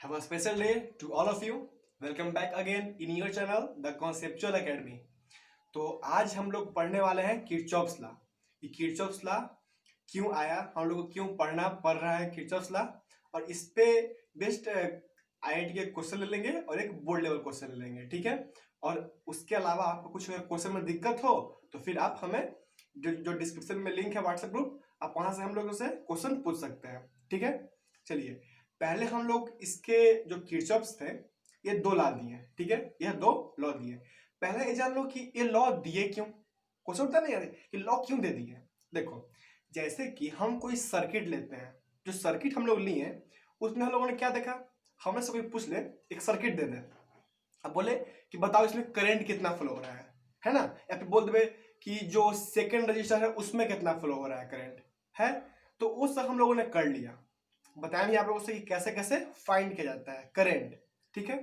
Have a special day to all of you. Welcome back again in your channel, The Conceptual Academy. तो आज हम लोग पढ़ने वाले हैं किरचॉफ्स लॉ। ये किरचॉफ्स लॉ क्यों आया, हम लोग को क्यों पढ़ना पड़ रहा है किरचॉफ्स लॉ, और इस पे बेस्ट आईआईटी के क्वेश्चन ले लेंगे और एक बोर्ड लेवल क्वेश्चन ले लेंगे, ठीक है। और उसके अलावा आपको कुछ क्वेश्चन में दिक्कत हो तो फिर आप हमें जो डिस्क्रिप्शन में लिंक है व्हाट्सएप ग्रुप, आप वहां से हम लोग से क्वेश्चन पूछ सकते हैं, ठीक है। चलिए पहले हम लोग इसके जो किरचॉफ्स थे ये दो लॉ दिए, ठीक है। यह दो लॉ दिए। पहले ये जान लो कि ये लॉ दिए क्यों। क्वेश्चन होता है ना यार कि लॉ क्यों दे दिए। देखो जैसे कि हम कोई सर्किट लेते हैं, जो सर्किट हम लोग लिए उसमें हम लोगों ने क्या देखा, हमें से कोई पूछ ले एक सर्किट दे दे, अब बोले कि बताओ इसमें करंट कितना फ्लो हो रहा है ना, या फिर बोल दे कि जो सेकेंड रजिस्टर है उसमें कितना फ्लो हो रहा है करंट है। तो वो सब हम लोगों ने कर लिया, बताया नहीं आप लोगों से कि कैसे कैसे फाइंड किया जाता है करंट, ठीक है।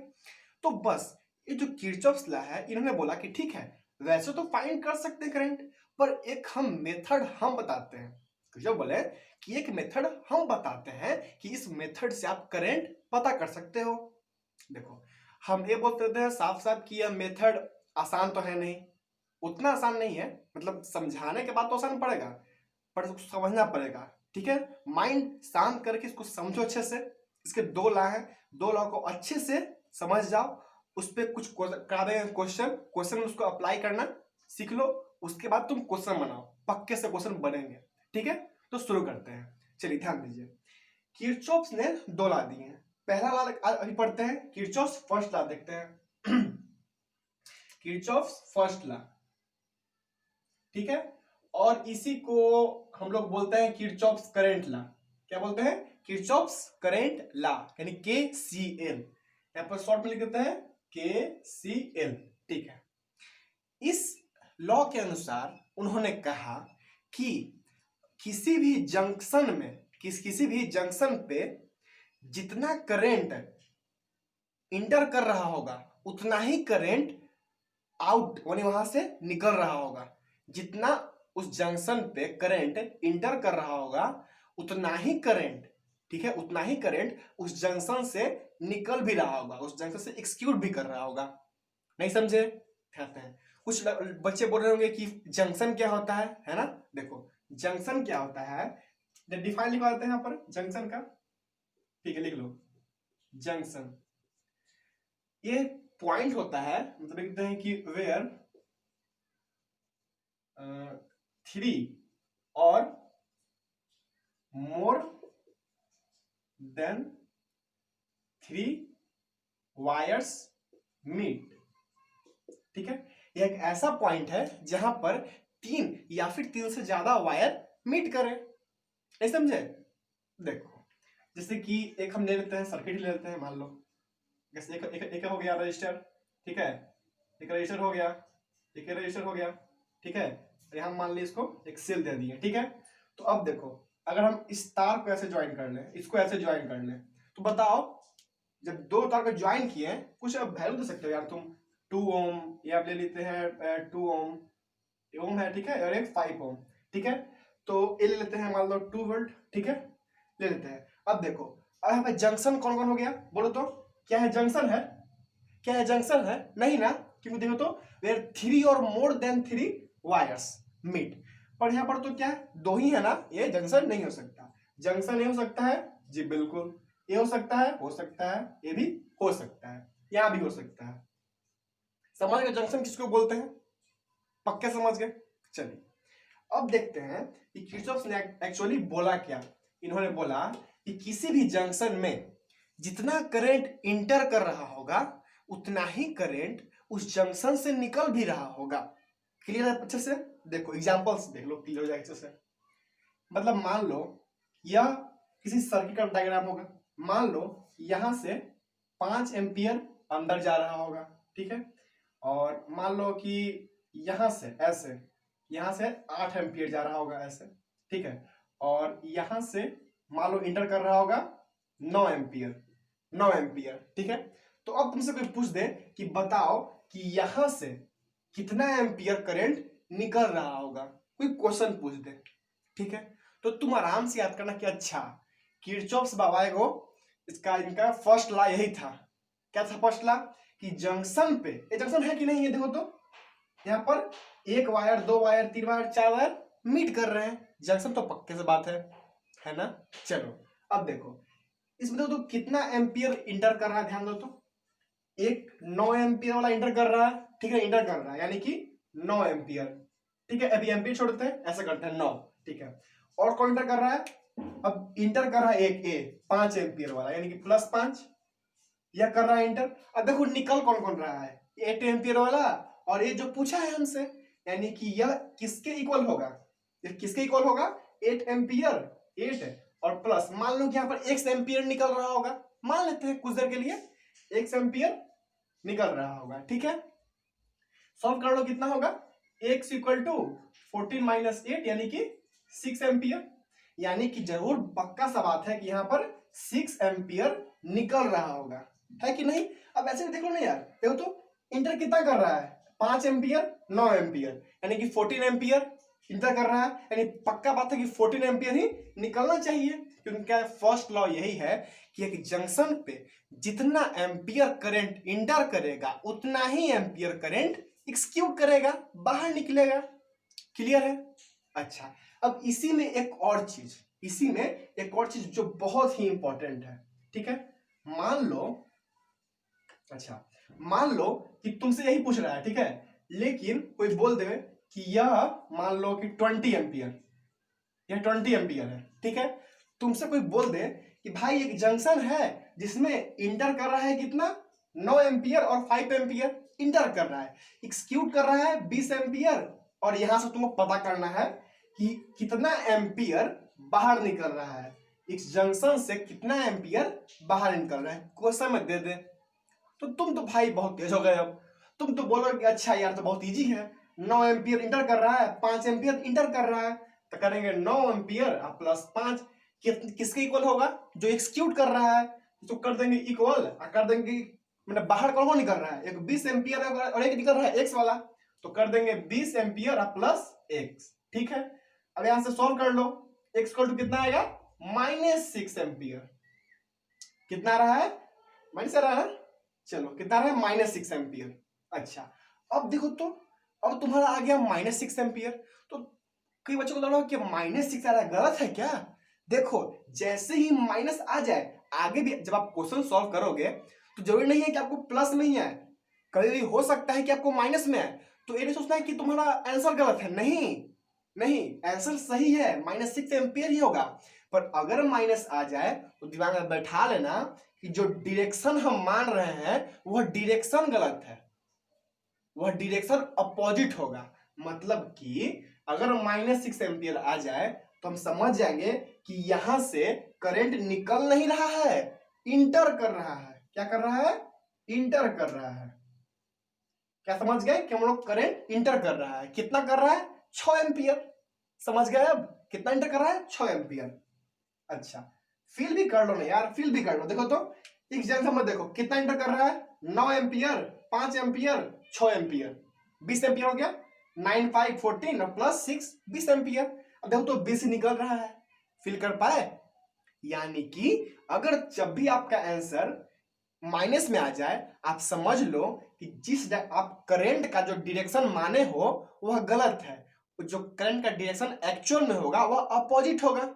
तो बस ये जो किरचॉफ्स लॉ है इन्होंने बोला कि ठीक है वैसे तो फाइंड कर सकते हैं करंट, पर एक हम मेथड हम बताते हैं। जो बोले कि एक मेथड हम बताते हैं कि इस मेथड से आप करंट पता कर सकते हो। देखो हम ये बोलते हैं साफ साफ कि यह मेथड आसान तो है नहीं, उतना आसान नहीं है, मतलब समझाने के बाद तो आसान पड़ेगा पर इसको समझना पड़ेगा, ठीक है। माइंड शांत करके इसको समझो अच्छे से। इसके दो लॉ हैं, दो लॉ को अच्छे से समझ जाओ, उस पर कुछ क्वेश्चन में उसको अप्लाई करना सीख लो, उसके बाद तुम क्वेश्चन बनाओ, पक्के से क्वेश्चन बनेंगे, ठीक है। तो शुरू करते हैं। चलिए ध्यान दीजिए, किरचॉफ्स ने दो लॉ दिए हैं। पहला लॉ अभी पढ़ते हैं, किरचॉफ्स फर्स्ट लॉ देखते हैं। किरचॉफ्स फर्स्ट लॉ, ठीक है। और इसी को हम लोग बोलते हैं किरचॉफ्स करंट लॉ। क्या बोलते हैं? किरचॉफ्स करंट लॉ, यानी KCL। यहां पर शॉर्ट में लिख देते हैं KCL, ठीक है। इस लॉ के अनुसार उन्होंने कहा कि किसी भी जंक्शन में किसी भी जंक्शन पे जितना करंट इंटर कर रहा होगा उतना ही करंट आउट यानी वहां से निकल रहा होगा। जितना उस जंक्शन पे करंट इंटर कर रहा होगा उतना ही करंट, ठीक है, उतना ही करंट उस जंक्शन से निकल भी रहा होगा, उस जंक्शन से एक्सक्यूट भी कर रहा होगा। नहीं समझे? कहते हैं कुछ बच्चे बोल रहे होंगे कि जंक्शन क्या होता है ना। देखो जंक्शन क्या होता है, डिफाइन लिखवा देते हैं यहाँ पर जंक्शन का, ठीक है, लिख लो। जंक्शन ये पॉइंट होता है, मतलब लिखते हैं कि वेयर 3 और मोर देन 3 वायर्स मीट, ठीक है। यह एक ऐसा पॉइंट है जहां पर 3 या फिर 3 से ज्यादा वायर मीट करें। नहीं समझे? देखो जैसे कि एक हम ले लेते हैं, सर्किट ले लेते हैं, मान लो जैसे एक हो गया रजिस्टर, ठीक है, एक रजिस्टर हो गया, एक रजिस्टर हो गया, ठीक है। यहां मान ली इसको एक सेल दे दिए, ठीक है। तो अब देखो अगर हम इस तार को ऐसे ज्वाइन कर लें, इसको ऐसे ज्वाइन कर लें, तो बताओ जब दो तार को ज्वाइन किए कुछ अब वैल्यू दे सकते हो यार तुम, 2 ओम, ये आप ले लेते हैं 2 ओम है, ठीक है, और एक 5 ओम, ठीक है। तो ये ले लेते हैं मान लो 2 वोल्ट, ठीक है, ले लेते हैं। अब देखो अब यहाँ पे जंक्शन कौन कौन हो गया बोलो तो, क्या है जंक्शन है? क्या है जंक्शन है? नहीं ना, क्योंकि देखो तो वेयर 3 और मोर देन 3 वायर्स मीट, पर यहाँ पर तो क्या है, दो ही है ना, ये जंक्शन नहीं हो सकता। जंक्शन ये हो सकता है जी, बिल्कुल, ये हो सकता है, हो सकता है, ये भी हो सकता है, यहां भी हो सकता है। समझ गए जंक्शन किसको बोलते हैं? पक्के समझ गए? चलिए अब देखते हैं कि किरचॉफ ने एक्चुअली बोला क्या। इन्होंने बोला कि किसी भी जंक्शन में जितना करंट इंटर कर रहा होगा उतना ही करंट उस जंक्शन से निकल भी रहा होगा। क्लियर है अच्छे से? देखो एग्जांपल्स देख लो, क्लियर हो जाएगा अच्छे से। मतलब मान लो यह किसी सर्किट का डायग्राम होगा, मान लो यहां से 5 एम्पियर अंदर जा रहा होगा, ठीक है, और मान लो कि यहां से ऐसे, यहां से 8 एम्पियर जा रहा होगा ऐसे, ठीक है, और यहां से मान लो इंटर कर रहा होगा 9 एम्पियर, 9 एम्पियर, ठीक है। तो अब तुमसे कोई पूछ दे कि बताओ कि यहां से कितना एम्पियर करंट निकल रहा होगा, कोई क्वेश्चन पूछ दे, ठीक है, तो तुम आराम से याद करना कि अच्छा किरचॉफ्स बाबा को इसका इनका फर्स्ट लॉ यही था। क्या था फर्स्ट लॉ? कि जंक्शन पे, ये जंक्शन है कि नहीं, ये देखो तो यहाँ पर एक वायर, दो वायर, तीन वायर, चार वायर मीट कर रहे हैं, जंक्शन तो पक्के से बात है ना। चलो अब देखो इसमें देखो तो कितना एम्पियर इंटर कर रहा है, ध्यान दो तो, एक 9 एम्पियर वाला इंटर कर रहा है, ठीक है, इंटर कर रहा है यानी कि 9 एम्पियर, ठीक है। अभी एम्पियर छोड़ते हैं, ऐसा करते हैं 9, ठीक है। और कौन इंटर कर रहा है? अब इंटर कर रहा है एक ए 5 एम्पियर वाला यानी कि +5, यह कर रहा है इंटर। अब देखो निकल कौन कौन रहा है, 8 एम्पियर वाला और ये जो पूछा है हमसे, यानी कि यह किसके इक्वल होगा? यह किसके इक्वल होगा? 8 एम्पियर, 8 और प्लस मान लो कि यहाँ पर 1 एम्पियर निकल रहा होगा, मान लेते हैं कुछ देर के लिए 1 एम्पियर निकल रहा होगा, ठीक है। सॉल्व कर लो, कितना होगा? x इक्वल टू 14 माइनस 8 यानी कि 6 एम्पियर, यानी कि जरूर पक्का सा बात है कि यहाँ पर 6 एम्पियर निकल रहा होगा, है कि नहीं। अब ऐसे देखो ना यार, देखो तो इंटर कितना कर रहा है? 5 एम्पियर 9 एम्पियर यानी कि 14 एम्पियर इंटर कर रहा है, यानी पक्का बात है कि 14 एम्पियर ही निकलना चाहिए, क्योंकि क्या फर्स्ट लॉ यही है कि एक जंक्शन पे जितना एम्पियर करंट इंटर करेगा उतना ही एम्पियर करंट एक्सक्यूट करेगा, बाहर निकलेगा। क्लियर है? अच्छा, अब इसी में एक और चीज जो बहुत ही इंपॉर्टेंट है, ठीक है। मान लो कि तुमसे यही पूछ रहा है, ठीक है, लेकिन कोई बोल दे कि यह मान लो कि 20 एम्पियर, यह 20 एम्पियर है, ठीक है। तुमसे कोई बोल दे कि भाई एक जंक्शन है जिसमें इंटर कर रहा है कितना? 9 एम्पियर और 5 एम्पियर इंटर कर रहा है, एक्सक्यूट कर रहा है 20 एम्पियर, और यहां से तुमको पता करना है कि कितना एम्पियर बाहर निकल रहा है, इस जंक्शन से कितना एम्पियर बाहर निकल रहा है, क्वेश्चन में दे दे तो तुम तो भाई बहुत तेज हो गए। अब तुम तो बोलोगे अच्छा यार तो बहुत इजी है, 9 एम्पियर इंटर कर रहा है, 5 एम्पियर इंटर कर रहा है, तो करेंगे 9 एम्पियर प्लस 5 किसके इक्वल होगा? जो एक्सक्यूट कर रहा है, तो कर देंगे इक्वल, कर देंगे मतलब बाहर कौन निकल रहा है? एक 20 एम्पियर और एक निकल रहा है एक्स वाला, तो कर देंगे 20 एम्पियर प्लस एक्स, ठीक है। अब यहां से सॉल्व कर लो, एक्स इक्वल टू कितना आएगा? -6 एम्पियर। कितना रहा है? माइनस रहा है, चलो कितना रहा है? -6 एम्पियर। अच्छा, अब देखो तो, अब तुम्हारा आ गया -6 एम्पियर, तो कई बच्चों को लगा कि -6 आ रहा है, गलत है क्या? देखो जैसे ही माइनस आ जाए, आगे भी जब आप क्वेश्चन सॉल्व करोगे तो जरूरी नहीं है कि आपको प्लस में ही आए, कभी भी हो सकता है कि आपको माइनस में आए, तो ये नहीं सोचना है कि तुम्हारा आंसर गलत है, नहीं आंसर सही है, -6 एम्पियर ही होगा। पर अगर माइनस आ जाए तो दिमाग में बैठा लेना कि जो डायरेक्शन हम मान रहे हैं वह डायरेक्शन गलत है, वह डायरेक्शन अपोजिट होगा। मतलब कि अगर -6 एम्पियर आ जाए तो हम समझ जाएंगे कि यहां से करंट निकल नहीं रहा है, इंटर कर रहा है। क्या कर रहा है? इंटर कर रहा है। क्या समझ गए कि हम लोग करंट इंटर कर रहा है, कितना कर रहा है? 6 एम्पियर। समझ गए अब कितना इंटर कर रहा है? 6 एम्पियर। अच्छा, फील भी कर लो ना यार, फील भी कर लो। देखो तो एग्जाम्पल में देखो कितना इंटर कर रहा है? 9 एम्पियर, 5 एम्पियर, 6 एम्पियर, 20 एम्पियर हो गया। 9 5 14 और प्लस 6 20 एम्पियर। अब देखो तो 20 निकल रहा है, फील कर पाए? यानी कि अगर जब भी आपका आंसर माइनस में आ जाए, आप समझ लो कि जिस आप करंट का जो डायरेक्शन माने हो वह गलत है, जो करंट का डायरेक्शन एक्चुअल में होगा वह अपोजिट होगा।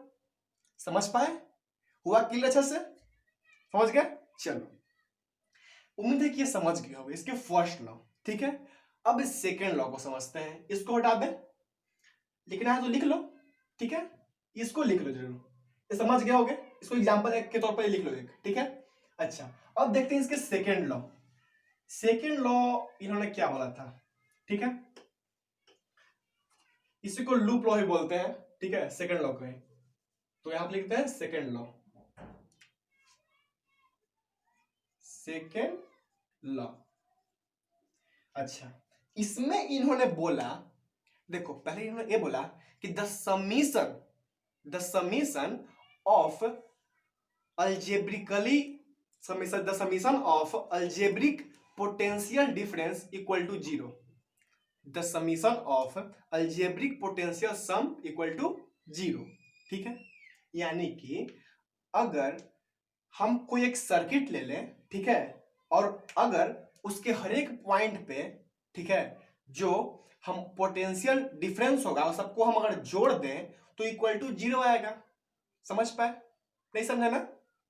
समझ पाए? हुआ क्लियर अच्छे से? समझ गए? चलो, उम्मीद है कि ये समझ गए होंगे इसके फर्स्ट लॉ, ठीक है। अब इस सेकेंड लॉ को समझते हैं, इसको हटा दें, लिखना है तो लिख लो, ठीक है, इसको लिख लो जरूर, ये समझ गए होगे, इसको एग्जांपल के तौर पर लिख लो एक, ठीक है। अच्छा, अब देखते हैं इसके सेकेंड लॉ। सेकेंड लॉ इन्होंने क्या बोला था, ठीक है, इसी को लूप लॉ ही बोलते हैं, ठीक है, सेकेंड लॉ को ही। तो यहां पर लिखते हैं सेकेंड लॉ, सेकेंड लॉ। अच्छा, इसमें इन्होंने बोला, देखो पहले इन्होंने ये बोला कि the summation of algebraically the summation of algebraic potential difference equal to 0। The summation of algebraic potential sum equal to 0, ठीक है। यानी कि अगर हम कोई एक सर्किट ले लें, ठीक है, और अगर उसके हर एक पॉइंट पे, ठीक है, जो हम पोटेंशियल डिफरेंस होगा उस सबको हम अगर जोड़ दें तो इक्वल टू 0 आएगा। समझ पाए? नहीं समझे ना?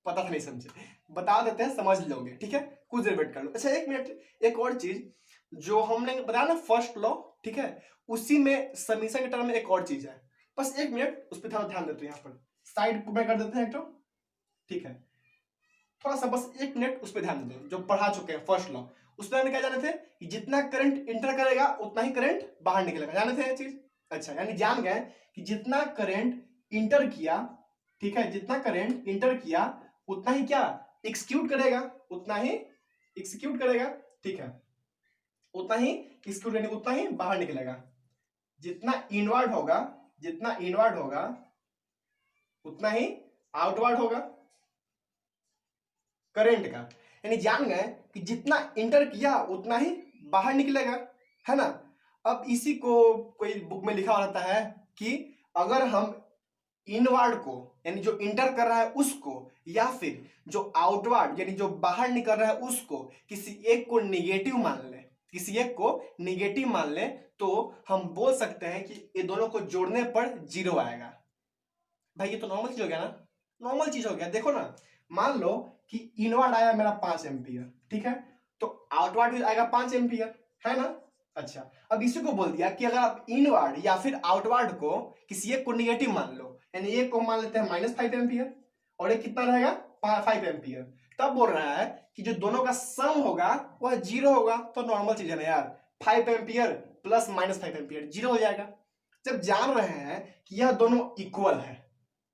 पता था नहीं समझे, बता देते हैं, समझ लोगे, ठीक है। कुछ देर वेट कर लो। अच्छा एक मिनट, एक और चीज जो हमने बताया ना फर्स्ट लॉ, ठीक है, उसी में समीशन के टर्म में एक और चीज है, बस एक मिनट उस पर थोड़ा ध्यान देते हैं। यहाँ पर साइड में कर देते हैं एक तो, ठीक है, थोड़ा सा बस एक मिनट उस पर ध्यान देते हैं। जो पढ़ा चुके हैं फर्स्ट लॉ, उसमें हमें क्या जाने थे कि जितना करंट इंटर करेगा उतना ही करंट बाहर निकलेगा, जाने थे ये चीज। अच्छा, यानी जान गए कि जितना करंट इंटर किया, ठीक है, जितना करंट इंटर किया उतना ही क्या एक्सिक्यूट करेगा, उतना ही एक्सिक्यूट करेगा, ठीक है, उतना ही एक्सिक्यूट करेगा, उतना ही बाहर निकलेगा। जितना इनवर्ड होगा, जितना इनवर्ड होगा उतना ही आउटवर्ड होगा करंट का। यानी जान गए कि जितना इंटर किया उतना ही बाहर निकलेगा, है ना। अब इसी को कोई बुक में लिखा रहता है कि अगर हम इनवर्ड को यानी जो इंटर कर रहा है उसको, या फिर जो आउटवर्ड यानी जो बाहर निकल रहा है उसको किसी एक को निगेटिव मान ले, किसी एक को निगेटिव मान ले, तो हम बोल सकते हैं कि ये दोनों को जोड़ने पर 0 आएगा। भाई ये तो नॉर्मल चीज हो गया ना, नॉर्मल चीज हो गया। देखो ना, मान लो कि इनवर्ड आया मेरा 5 एम्पियर, ठीक है, तो आउटवर्ड भी आएगा 5 एम्पियर, है ना। अच्छा, अब इसी को बोल दिया कि अगर आप इनवर्ड या फिर आउटवर्ड को किसी एक को निगेटिव मान लो, यानी एक को मान लेते हैं -5 एम्पियर और एक कितना रहेगा 5 एम्पियर, तब बोल रहा है कि जो दोनों का सम होगा वह 0 होगा। तो नॉर्मल चीज है ना यार, 5 एम्पियर प्लस -5 एम्पियर 0 हो जाएगा। जब जान रहे हैं कि यह दोनों इक्वल है,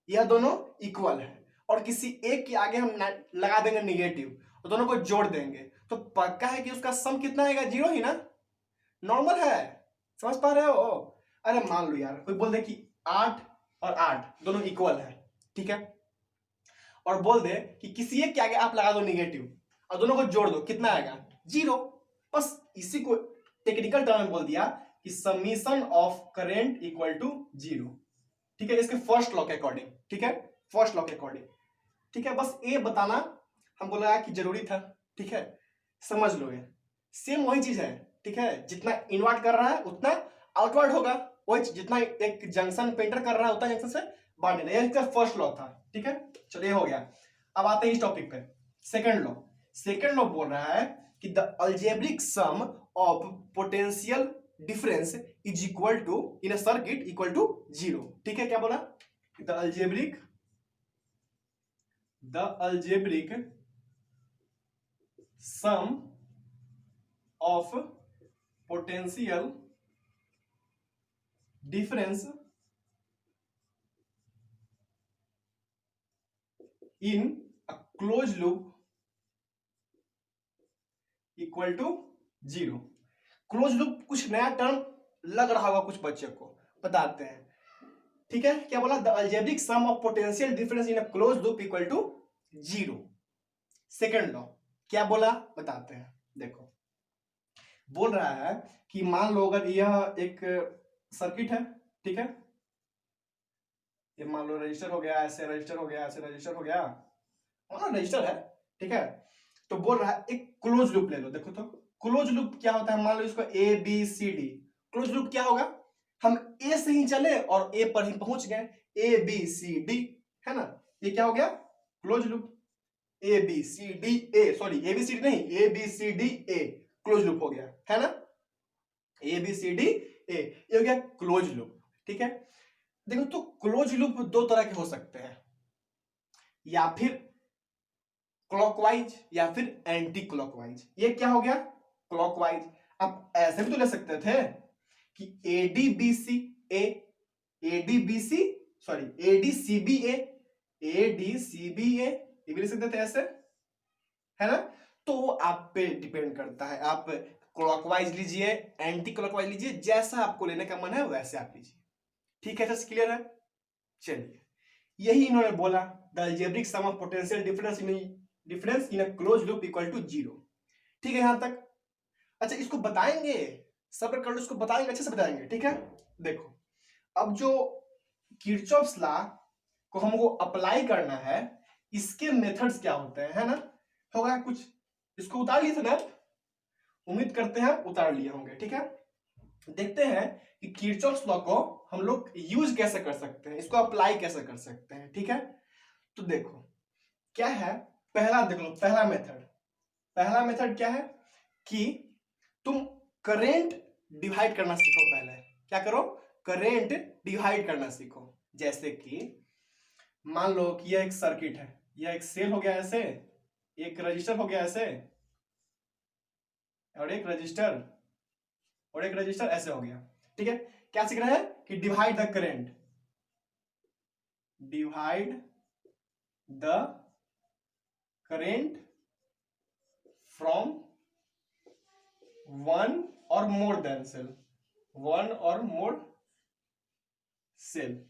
यह दोनों इक्वल है, और किसी एक के आगे हम लगा देंगे निगेटिव और दोनों को जोड़ देंगे, तो पक्का है कि उसका सम कितना आएगा, 0 ही ना। नॉर्मल है, समझ पा रहे हो? अरे मान लो यार कोई बोल दे कि 8 और 8 दोनों इक्वल है, ठीक है, और बोल दे कि किसी एक के आगे आप लगा दो निगेटिव और दोनों को जोड़ दो, कितना आएगा, 0। बस इसी को टेक्निकल टर्म में बोल दिया कि summation of current equal to 0, ठीक है, इसके फर्स्ट लॉ के अकॉर्डिंग, ठीक है, फर्स्ट लॉ के अकॉर्डिंग, ठीक है। बस ये बताना हमको लगा कि जरूरी था, ठीक है, समझ लो ये सेम वही चीज है, ठीक है, जितना इनवर्ट कर रहा है उतना आउटवर्ड होगा, वही जितना एक जंक्शन पे एंटर कर रहा है उतना जंक्शन से बाहर निकलेगा, ये इसका फर्स्ट लॉ था, ठीक है। चलिए हो गया। अब आते हैं इस टॉपिक पे, सेकंड लॉ। सेकंड लॉ बोल रहा है कि the algebraic sum of potential difference is equal to in a circuit equal to 0, ठीक है। क्या बोला? The algebraic sum of potential difference in a close loop equal to 0। Close loop कुछ नया टर्म लग रहा होगा कुछ बच्चे को, बताते हैं, ठीक है। क्या बोला? The algebraic sum of potential difference in a close loop equal to 0। Second law क्या बोला बताते हैं। देखो, बोल रहा है कि मान लो अगर यह एक सर्किट है, ठीक है, ये मान लो रजिस्टर हो गया, ऐसे रजिस्टर हो गया, ऐसे रजिस्टर हो गया, हाँ रजिस्टर है, ठीक है। तो बोल रहा है एक क्लोज लूप ले लो। देखो तो क्लोज लूप क्या होता है, मान लो इसको A B C D. Close loop क्या होगा, हम ए से ही चले और ए पर ही पहुंच गए, ए बी सी डी, है ना। ये क्या हो गया, close loop. A B C D A, sorry A B C D नहीं, A B C D A close loop हो गया, है ना। ए बी सी डी ए, ये हो गया क्लोज लूप, ठीक है। देखो तो क्लोज लूप दो तरह के हो सकते हैं, या फिर क्लॉकवाइज या फिर एंटी क्लॉकवाइज। ये क्या हो गया, क्लॉकवाइज। आप ऐसे भी तो ले सकते थे कि एडीबीसी ए, एडीबीसी सॉरी एडीसीबी ए, एडीसीबी ए, ये भी ले सकते थे ऐसे, है ना। तो आप पे डिपेंड करता है, आप क्लॉकवाइज लीजिए, एंटी क्लॉकवाइज लीजिए, जैसा आपको लेने का मन है वैसे आप लीजिए, ठीक है। जस्ट क्लियर है? चलिए, यही इन्होंने बोला, the algebraic sum of potential difference in a close loop equal to 0, ठीक है यहां तक। अच्छा, इसको बताएंगे, सब्र कर लो, इसको बताएंगे, अच्छे से बताएंगे, ठीक है। देखो, अब जो किरचॉफ्स लॉ को हमको अप्लाई करना है, इसके मेथड्स क्या होते हैं, है ना। होगा कुछ, इसको उतार लिए थे ना, उम्मीद करते हैं उतार लिए होंगे। ठीक है, देखते हैं कि किरचॉफ्स लॉ को हम लोग यूज कैसे कर सकते हैं, इसको अप्लाई कैसे कर सकते हैं। ठीक है, तो देखो क्या है, पहला देख लो, पहला मेथड क्या है कि तुम करेंट डिवाइड करना सीखो। पहले क्या करो, करेंट डिवाइड करना सीखो। जैसे कि मान लो कि यह एक सर्किट है, यह एक सेल हो गया ऐसे, एक रजिस्टर हो गया ऐसे, और एक रजिस्टर ऐसे हो गया। ठीक है, क्या सीख रहे हैं कि divide the current, divide the current from one और मोर देन सेल, वन और मोर सेल।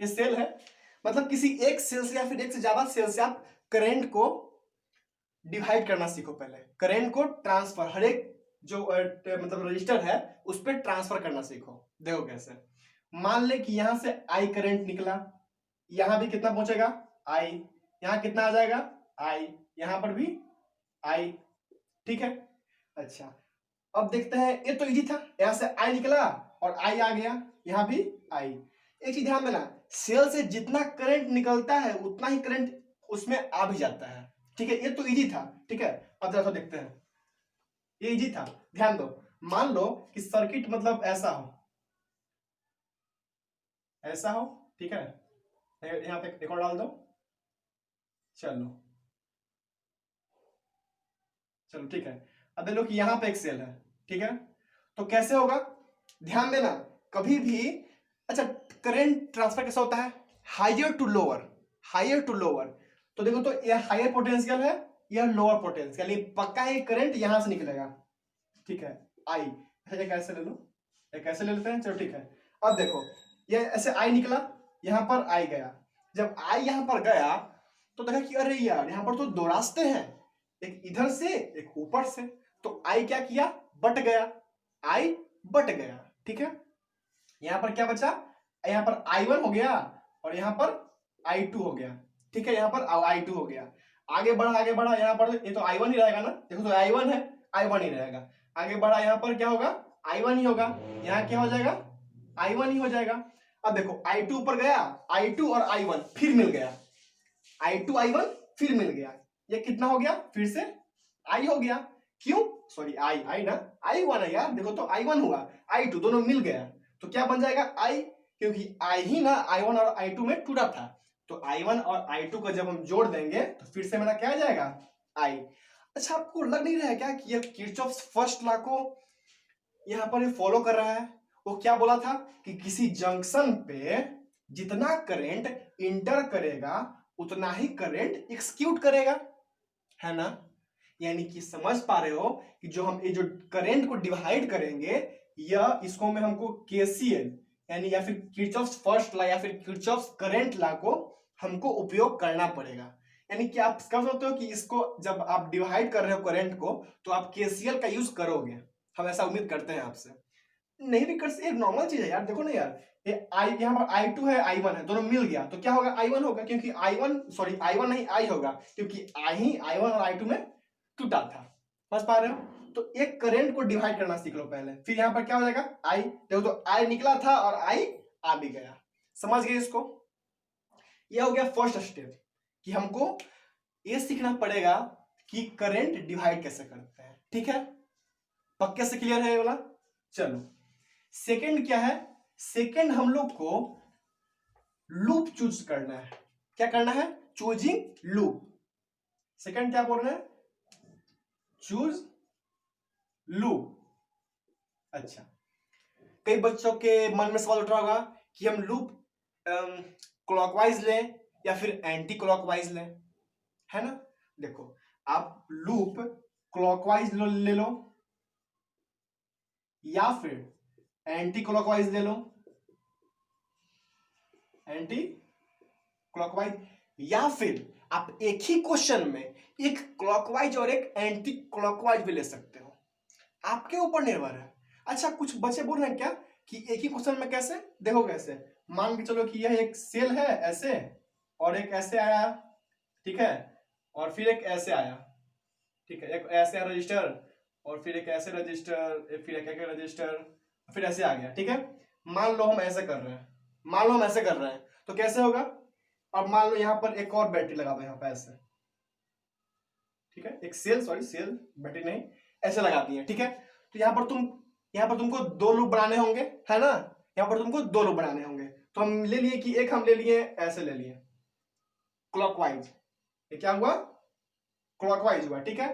ये सेल है, मतलब किसी एक सेल से या फिर एक से ज्यादा सेल से आप करेंट को डिवाइड करना सीखो। पहले करेंट को ट्रांसफर, हर एक जो मतलब रजिस्टर है उस पर ट्रांसफर करना सीखो। देखो कैसे, मान ले कि यहां से आई करंट निकला, यहां भी कितना पहुंचेगा आई, यहां कितना आ जाएगा आई, यहां पर भी आई। ठीक है, अच्छा अब देखते हैं, ये तो इजी था, यहां से आई निकला और आई आ गया, यहां भी आई। एक चीज ध्यान देना, सेल से जितना करंट निकलता है उतना ही करंट उसमें आ भी जाता है। ठीक है, ये तो इजी था। ठीक है, अब जरा देखते हैं, ये इजी था, ध्यान दो। मान लो कि सर्किट मतलब ऐसा हो, ऐसा हो। ठीक है, यहां पे एक और डाल दो, चलो चलो ठीक है। अब देखो कि यहां पे एक सेल है। ठीक है, तो कैसे होगा, ध्यान देना कभी भी। अच्छा, करंट ट्रांसफर कैसा होता है, higher to lower, higher to lower. तो देखो, तो यह हायर पोटेंशियल है, यह लोअर पोटेंशियल, ये पक्का है करंट यहां से निकलेगा। ठीक है, आई, एक ऐसे ले लो, एक ऐसे ले लेते हैं, चलो ठीक है। अब देखो, ये ऐसे आई निकला, यहां पर आई गया, जब आई यहां पर गया तो देखा कि अरे यार यहां पर तो दो रास्ते हैं, एक इधर से एक ऊपर से। तो आई क्या किया, बट गया, आई बट गया। ठीक है, यहां पर क्या बचा, यहां पर I1 हो गया और यहां पर I2 हो गया। ठीक है, यहां पर I2 हो गया। आगे बढ़ा, यहां पर ये तो I1 ही रहेगा ना, देखो तो I1 है, I1 ही रहेगा। आगे बढ़ा, यहां पर क्या होगा, I1 ही होगा, यहां क्या हो जाएगा, I1 ही हो जाएगा। अब देखो I2 ऊपर गया, I2 और I1 फिर मिल गया, I2 I1 फिर मिल गया, ये कितना हो गया, फिर से I हो गया। क्यों, सॉरी आई ना, I1 है यार, देखो तो I1 हुआ, I2 दोनों मिल गया, तो क्या बन जाएगा I, क्योंकि I ही ना I1 और I2 में टूटा था, तो I1 और I2 को जब हम जोड़ देंगे तो फिर से मेरा क्या आ जाएगा I। अच्छा, आपको लग नहीं रहा है क्या कि ये किरचॉफ्स फर्स्ट लॉ को यहां पर ये फॉलो कर रहा है। वो क्या बोला था कि किसी जंक्शन पे जितना करंट इंटर करेगा उतना ही करंट एक्सक्यूट करेगा, है ना। यानी कि समझ पा रहे हो कि जो हम ये जो करंट को डिवाइड करेंगे, या इसको में हमको केसीएल यानी या फिर किरचॉफ्स फर्स्ट लॉ या फिर किरचॉफ्स करंट लॉ को हमको उपयोग करना पड़ेगा। यानी कि आप कह सकते हो कि इसको जब आप डिवाइड कर रहे हो करंट को तो आप केसीएल का यूज करोगे, हम ऐसा उम्मीद करते हैं आपसे। नहीं भी कर सकते, एक नॉर्मल चीज है यार, देखो ना यार, ये आई यहाँ पर I2 है I1 है, दोनों मिल गया तो क्या होगा, I1 होगा, क्योंकि I1 नहीं I होगा, क्योंकि I ही I1 और I2 में टूटा था। समझ पा रहे हो, तो एक करंट को डिवाइड करना सीख लो पहले, फिर यहाँ पर क्या हो जाएगा I, देखो तो I निकला था और I आ भी गया। समझ गए इसको, यह हो गया फर्स्ट स्टेप कि हमको ये सीखना पड़ेगा कि करंट डिवाइड कैसे करते हैं। ठीक है, पक्के से क्लियर है ये वाला। चलो, सेकंड क्या है, सेकंड हम लोग को लूप चूज करना है। क्या करना है, चूजिंग लूप। सेकंड क्या बोल रहे हैं, चूज लूप। अच्छा, कई बच्चों के मन में सवाल उठ रहा होगा कि हम लूप क्लॉकवाइज लें या फिर एंटी क्लॉकवाइज लें, है ना। देखो, आप लूप क्लॉकवाइज ले लो या फिर एंटी क्लॉकवाइज ले लो, एंटी क्लॉकवाइज, या फिर आप एक ही क्वेश्चन में एक क्लॉकवाइज और एक एंटी क्लॉकवाइज भी ले सकते हो, आपके ऊपर निर्भर है। अच्छा, कुछ बच्चे बोल रहे हैं क्या कि एक ही क्वेश्चन में कैसे, देखो कैसे, मान के चलो कि यह एक सेल है ऐसे और एक ऐसे आया, ठीक है, और फिर एक ऐसे आया, ठीक है, एक ऐसे रजिस्टर, और फिर एक ऐसे रजिस्टर, फिर एक रजिस्टर, फिर ऐसे आ गया। ठीक है, मान लो हम ऐसे कर रहे हैं, मान लो हम ऐसे कर रहे हैं, तो कैसे होगा? अब मान लो यहाँ पर एक और बैटरी लगा हुआ है यहाँ पर ऐसे, ठीक है, एक सेल, सॉरी सेल, बैटरी नहीं, ऐसे लगा दी है। ठीक है, तो यहाँ पर तुमको दो लूप बनाने होंगे, है ना, यहाँ पर तुमको दो लूप बनाने होंगे। तो हम ले लिए कि एक हम ले लिए ऐसे ले लिए क्लॉकवाइज, ये क्या हुआ? क्लॉकवाइज हुआ। ठीक है,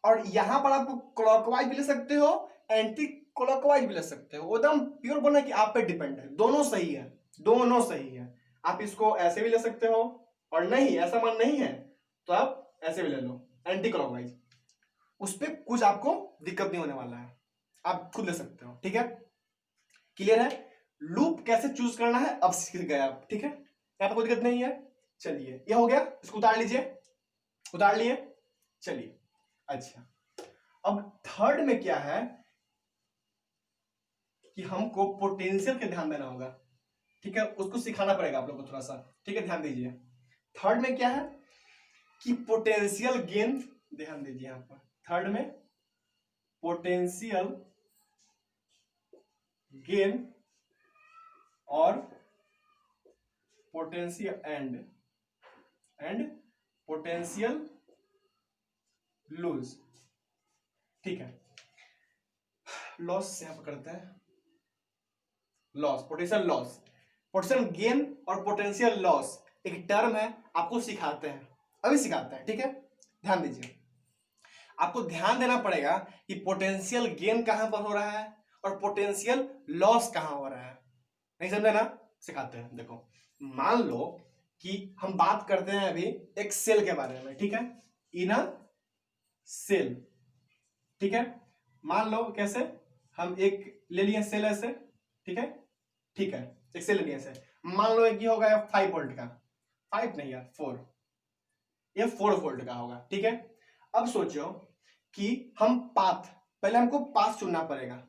और यहां पर आप क्लॉकवाइज भी ले सकते हो, एंटी क्लॉकवाइज भी ले सकते हो, एकदम प्योर बोलना कि आप पे डिपेंड है, दोनों सही है, दोनों सही है। आप इसको ऐसे भी ले सकते हो, और नहीं ऐसा मन नहीं है तो आप ऐसे भी ले लो एंटी क्लॉकवाइज, उस पर कुछ आपको दिक्कत नहीं होने वाला है, आप खुद ले सकते हो। ठीक है, क्लियर है? लूप कैसे चूज करना है अब सीख गए आप। ठीक है, यहाँ पर कोई दिक्कत नहीं है। चलिए ये हो गया, इसको उतार लीजिए, उतार लिए। चलिए अच्छा, अब थर्ड में क्या है कि हमको पोटेंशियल के ध्यान देना होगा। ठीक है, उसको सिखाना पड़ेगा आप लोग को थोड़ा सा। ठीक है, ध्यान दीजिए, थर्ड में क्या है कि पोटेंशियल गेन, ध्यान दीजिए यहां पर थर्ड में पोटेंशियल गेन और पोटेंशियल एंड पोटेंशियल लूज। ठीक है, लॉस यहां पर करते हैं, loss, potential loss, potential gain और पोटेंशियल लॉस एक टर्म है, आपको सिखाते हैं, अभी सिखाते हैं। ठीक है, ध्यान दीजिए, आपको ध्यान देना पड़ेगा कि पोटेंशियल गेन कहां पर हो रहा है और पोटेंशियल लॉस कहां हो रहा है। नहीं समझे ना? सिखाते हैं। देखो, मान लो कि हम बात करते हैं अभी एक सेल के बारे में। ठीक है, इन अ सेल। ठीक है, मान लो कैसे, हम एक ले लिए सेल ऐसे, ठीक है, ठीक है, एक सेल ले लिए ऐसे, मान लो एक ये होगा 5 वोल्ट का, 5 नहीं यार 4, ये 4 वोल्ट का होगा। ठीक है, अब सोचो कि हम पाथ, पहले हमको पाथ चुनना पड़ेगा,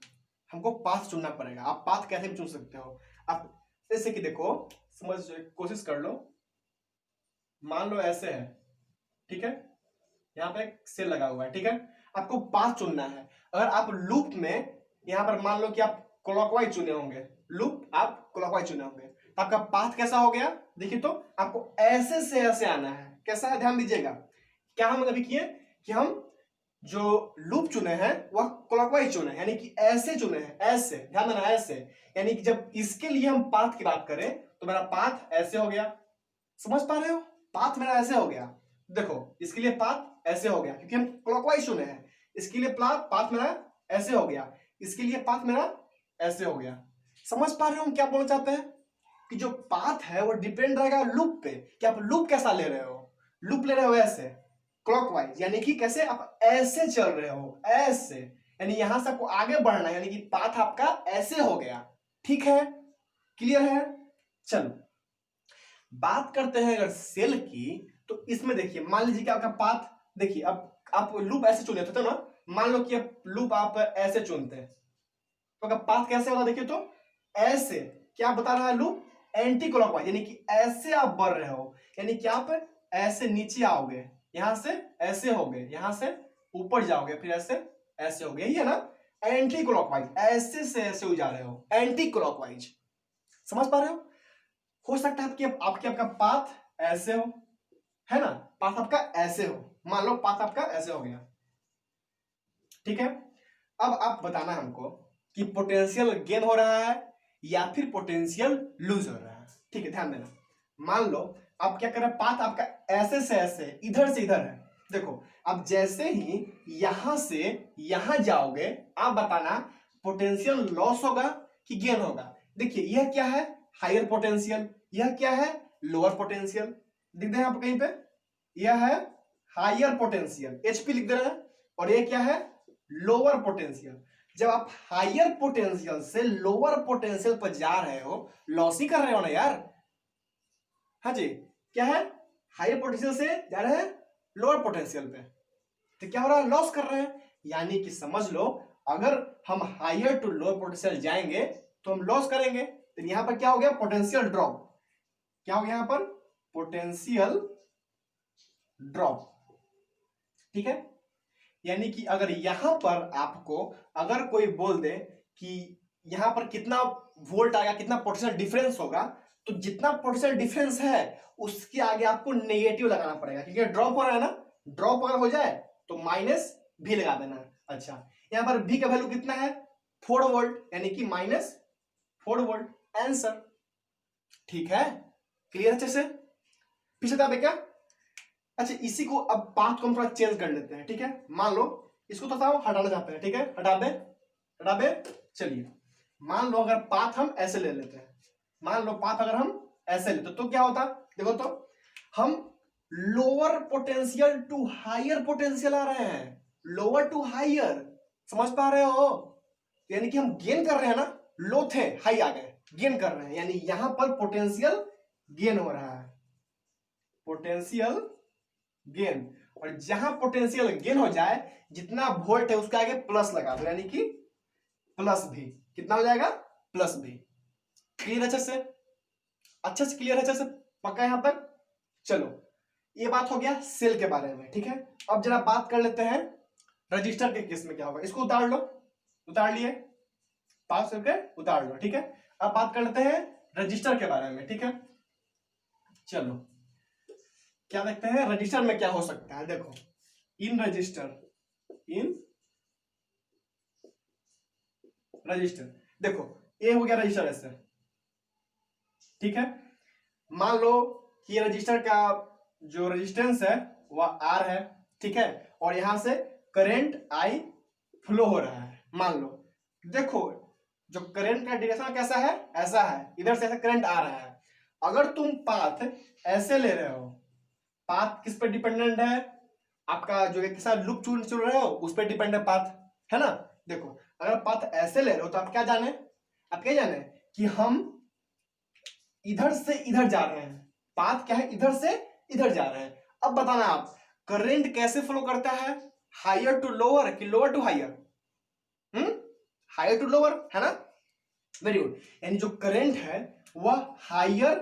हमको पाथ चुनना पड़ेगा। आप पाथ कैसे भी चुन सकते हो आप, जैसे कि देखो, समझ कोशिश कर लो, मान लो ऐसे है, ठीक है, यहाँ पे एक सेल लगा हुआ है। ठीक है, आपको पाथ चुनना है। अगर आप लूप में यहां पर मान लो कि आप क्लॉकवाइज चुने होंगे, लूप आप क्लॉकवाइज चुने होंगे, तो आपका पाथ कैसा हो गया? देखिए तो आपको ऐसे से ऐसे आना है। कैसा है? ध्यान दीजिएगा, क्या हम अभी किए कि हम जो लूप चुने हैं वह क्लॉकवाइज चुने, यानी कि ऐसे चुने हैं, ऐसे, ध्यान देना, ऐसे, यानी कि जब इसके लिए हम पाथ की बात करें तो मेरा पाथ ऐसे हो गया। समझ पा रहे हो? पाथ मेरा ऐसे हो गया। देखो, इसके लिए पाथ ऐसे हो गया क्योंकि हम क्लॉकवाइज चुने हैं, इसके लिए पाथ मेरा ऐसे हो गया, इसके लिए पाथ मेरा ऐसे हो गया। समझ पा रहे हो हम क्या बोलना चाहते हैं? कि जो पाथ है वो डिपेंड रहेगा लूप पे, कि आप लूप कैसा ले रहे हो। लूप ले रहे हो ऐसे क्लॉकवाइज, यानी कि कैसे आप ऐसे चल रहे हो, ऐसे, यानी यहां से आपको आगे बढ़ना है, यानी कि पाथ आपका ऐसे हो गया। ठीक है, क्लियर है? चलो बात करते हैं अगर सेल की, तो इसमें देखिए, मान लीजिए कि आपका पाथ, देखिए अब आप लूप ऐसे चुने थे ना, मान लो कि लूप आप ऐसे चुनते हैं तो आपका पाथ कैसे होगा? देखिए तो ऐसे, क्या बता रहा है लूप? एंटी क्लॉकवाइज, यानी कि ऐसे आप बढ़ रहे हो, यानी कि आप ऐसे नीचे आओगे, यहां से ऐसे हो गए, यहां से ऊपर जाओगे, फिर ऐसे ऐसे हो गए, यही है ना एंटी क्लॉकवाइज, ऐसे से ऐसे जा रहे हो, एंटी क्लॉकवाइज। समझ पा रहे हो सकता है आपकी आपका पाथ ऐसे हो, है ना, पाथ आपका ऐसे हो, मान लो पाथ आपका ऐसे हो गया। ठीक है, अब आप बताना हमको कि पोटेंशियल गेन हो रहा है या फिर पोटेंशियल लूज हो रहा है। ठीक है, ध्यान देना, मान लो आप क्या कर रहे हैं, पाथ आपका ऐसे से ऐसे, इधर से इधर है। देखो, अब जैसे ही यहां से यहां जाओगे, आप बताना पोटेंशियल लॉस होगा कि गेन होगा। देखिए यह क्या है? हायर पोटेंशियल, यह क्या है? Lower potential. लिख दे आप कहीं पे, यह है हायर पोटेंशियल, एचपी लिख दे रहे हैं, और ये क्या है? Lower potential. जब आप हायर पोटेंशियल से लोअर पोटेंशियल पर जा रहे हो, लॉस ही कर रहे हो ना यार। हाँ जी, क्या है? हायर पोटेंशियल से जा रहे हैं लोअर पोटेंशियल पे, तो क्या हो रहा है? लॉस कर रहे हैं। यानी कि समझ लो, अगर हम हायर टू लोअर पोटेंशियल जाएंगे तो हम लॉस करेंगे। तो यहां पर क्या हो गया? Potential drop. क्या हो गया यहां पर? पोटेंशियल ड्रॉप, ठीक है। यानी कि अगर यहां पर आपको अगर कोई बोल दे कि यहां पर कितना वोल्ट आएगा, कितना पोटेंशियल डिफरेंस होगा, तो जितना पोटेंशियल डिफरेंस है उसके आगे आपको नेगेटिव लगाना पड़ेगा, क्योंकि ड्रॉप हो रहा है ना, ड्रॉप अगर हो जाए तो माइनस भी लगा देना है। अच्छा, यहां पर भी का वैल्यू कितना है 4 वोल्ट, यानी कि माइनस 4 वोल्ट, आंसर। ठीक है, क्लियर अच्छे से, पीछे था क्या। अच्छा, इसी को अब पाथ को हम थोड़ा चेंज कर लेते हैं, ठीक है। मान लो इसको तो हटाना चाहते हैं, ठीक है, हटा दे। चलिए मान लो अगर पाथ हम ऐसे ले लेते हैं, मान लो पाथ अगर हम ऐसे लेते तो क्या होता, देखो तो हम lower potential to higher potential आ रहे हैं, लोअर टू हायर, समझ पा रहे हो। यानी कि हम गेन कर रहे हैं ना, लो थे हाई आ गए, गेन कर रहे हैं, यानी यहां पर पोटेंशियल गेन हो रहा है, पोटेंशियल गेन। और जहां पोटेंशियल गेन हो जाए, जितना वोल्ट है उसके आगे प्लस लगा दो, यानी कि प्लस भी, कितना हो जाएगा प्लस भी। क्लियर अच्छे से, अच्छे से क्लियर अच्छे से, पक्का यहां तक। चलो ये बात हो गया सेल के बारे में, ठीक है। अब जरा बात कर लेते हैं रजिस्टर के केस में क्या होगा। इसको उतार लो, उतार लिए, पास करके उतार लो, ठीक है। अब बात कर लेते हैं रजिस्टर के बारे में, ठीक है। चलो क्या देखते हैं रजिस्टर में क्या हो सकता है। देखो इन रजिस्टर देखो ये हो गया रजिस्टर ऐसे, ठीक है। मान लो कि ये रजिस्टर का जो रेजिस्टेंस है वह आर है, ठीक है, और यहां से करंट आई फ्लो हो रहा है। मान लो देखो जो करंट का डायरेक्शन कैसा है, ऐसा है, इधर से ऐसा करंट आ रहा है। अगर तुम पाथ ऐसे ले रहे हो, पाथ किस पे डिपेंडेंट है, आपका जो एक साथ लूप चुन रहे हो उस पर डिपेंड है पाथ, है ना। देखो अगर पाथ ऐसे ले रहे हो तो आप क्या जाने, आप क्या जाने कि हम इधर से इधर जा रहे हैं, पाथ क्या है इधर से इधर जा रहे हैं। अब बताना आप करंट कैसे फ्लो करता है, हायर टू लोअर कि lower to higher, higher to lower, है ना, वेरी गुड। यानी जो करंट है वह हायर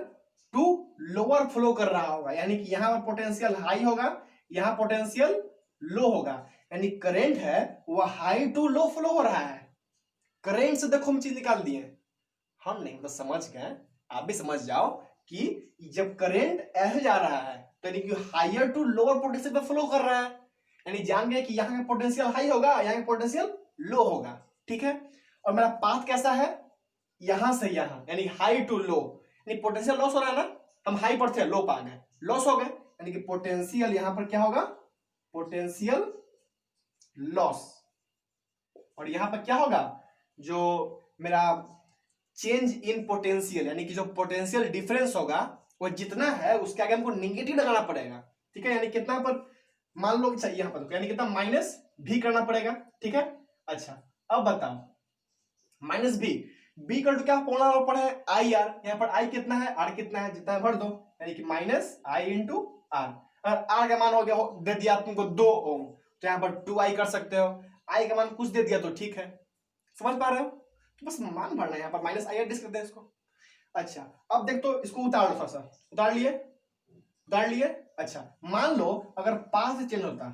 टू लोअर फ्लो कर रहा होगा, यानी कि यहां पर पोटेंशियल हाई होगा, यहां पोटेंशियल लो होगा, यानी करंट है वह हाई टू लो फ्लो हो रहा है। करंट से देखो हम चीज निकाल दिए, हम नहीं मतलब समझ गए, आप भी समझ जाओ कि जब करंट ऐसे जा रहा है तो यानी कि हायर टू लोअर पोटेंशियल पे फ्लो कर रहा है, यानी जान गए कि यहाँ का पोटेंशियल हाई होगा, यहाँ का पोटेंशियल लो होगा, ठीक है। और मेरा पाथ कैसा है, यहां से यहां, यानी हाई टू लो, यानी पोटेंशियल लॉस हो रहा है ना, हम हाई पर थे लो पा गए, लॉस हो गए, यानी कि पोटेंशियल यहां पर क्या होगा, पोटेंशियल लॉस। और यहां पर क्या होगा, जो मेरा चेंज इन पोटेंशियल, यानी कि जो पोटेंशियल डिफरेंस होगा वो जितना है उसके आगे हमको निगेटिव लगाना पड़ेगा, ठीक है। यानी कितना पर मान लो चाहिए यहां पर, यानी कितना माइनस भी करना पड़ेगा, ठीक है। अच्छा अब बताओ माइनस बी कर क्या पढ़ा पड़े आई आर, यहाँ पर आई कितना है, आर कितना है, जितना भर दो, यानी कि माइनस आई इंटू आर। अगर आर का मान हो गया दे दिया तुमको 2 ओम, तो यहाँ पर 2i कर सकते हो, आई का मान कुछ दे दिया तो ठीक है, समझ पा रहे हो, तो बस मान भरना है, यहाँ पर माइनस आई एडिस करते हैं इसको। अच्छा अब देख तो इसको उतार लो थोड़ा सा, उतार लिए। अच्छा मान लो अगर पाथ चेंज होता,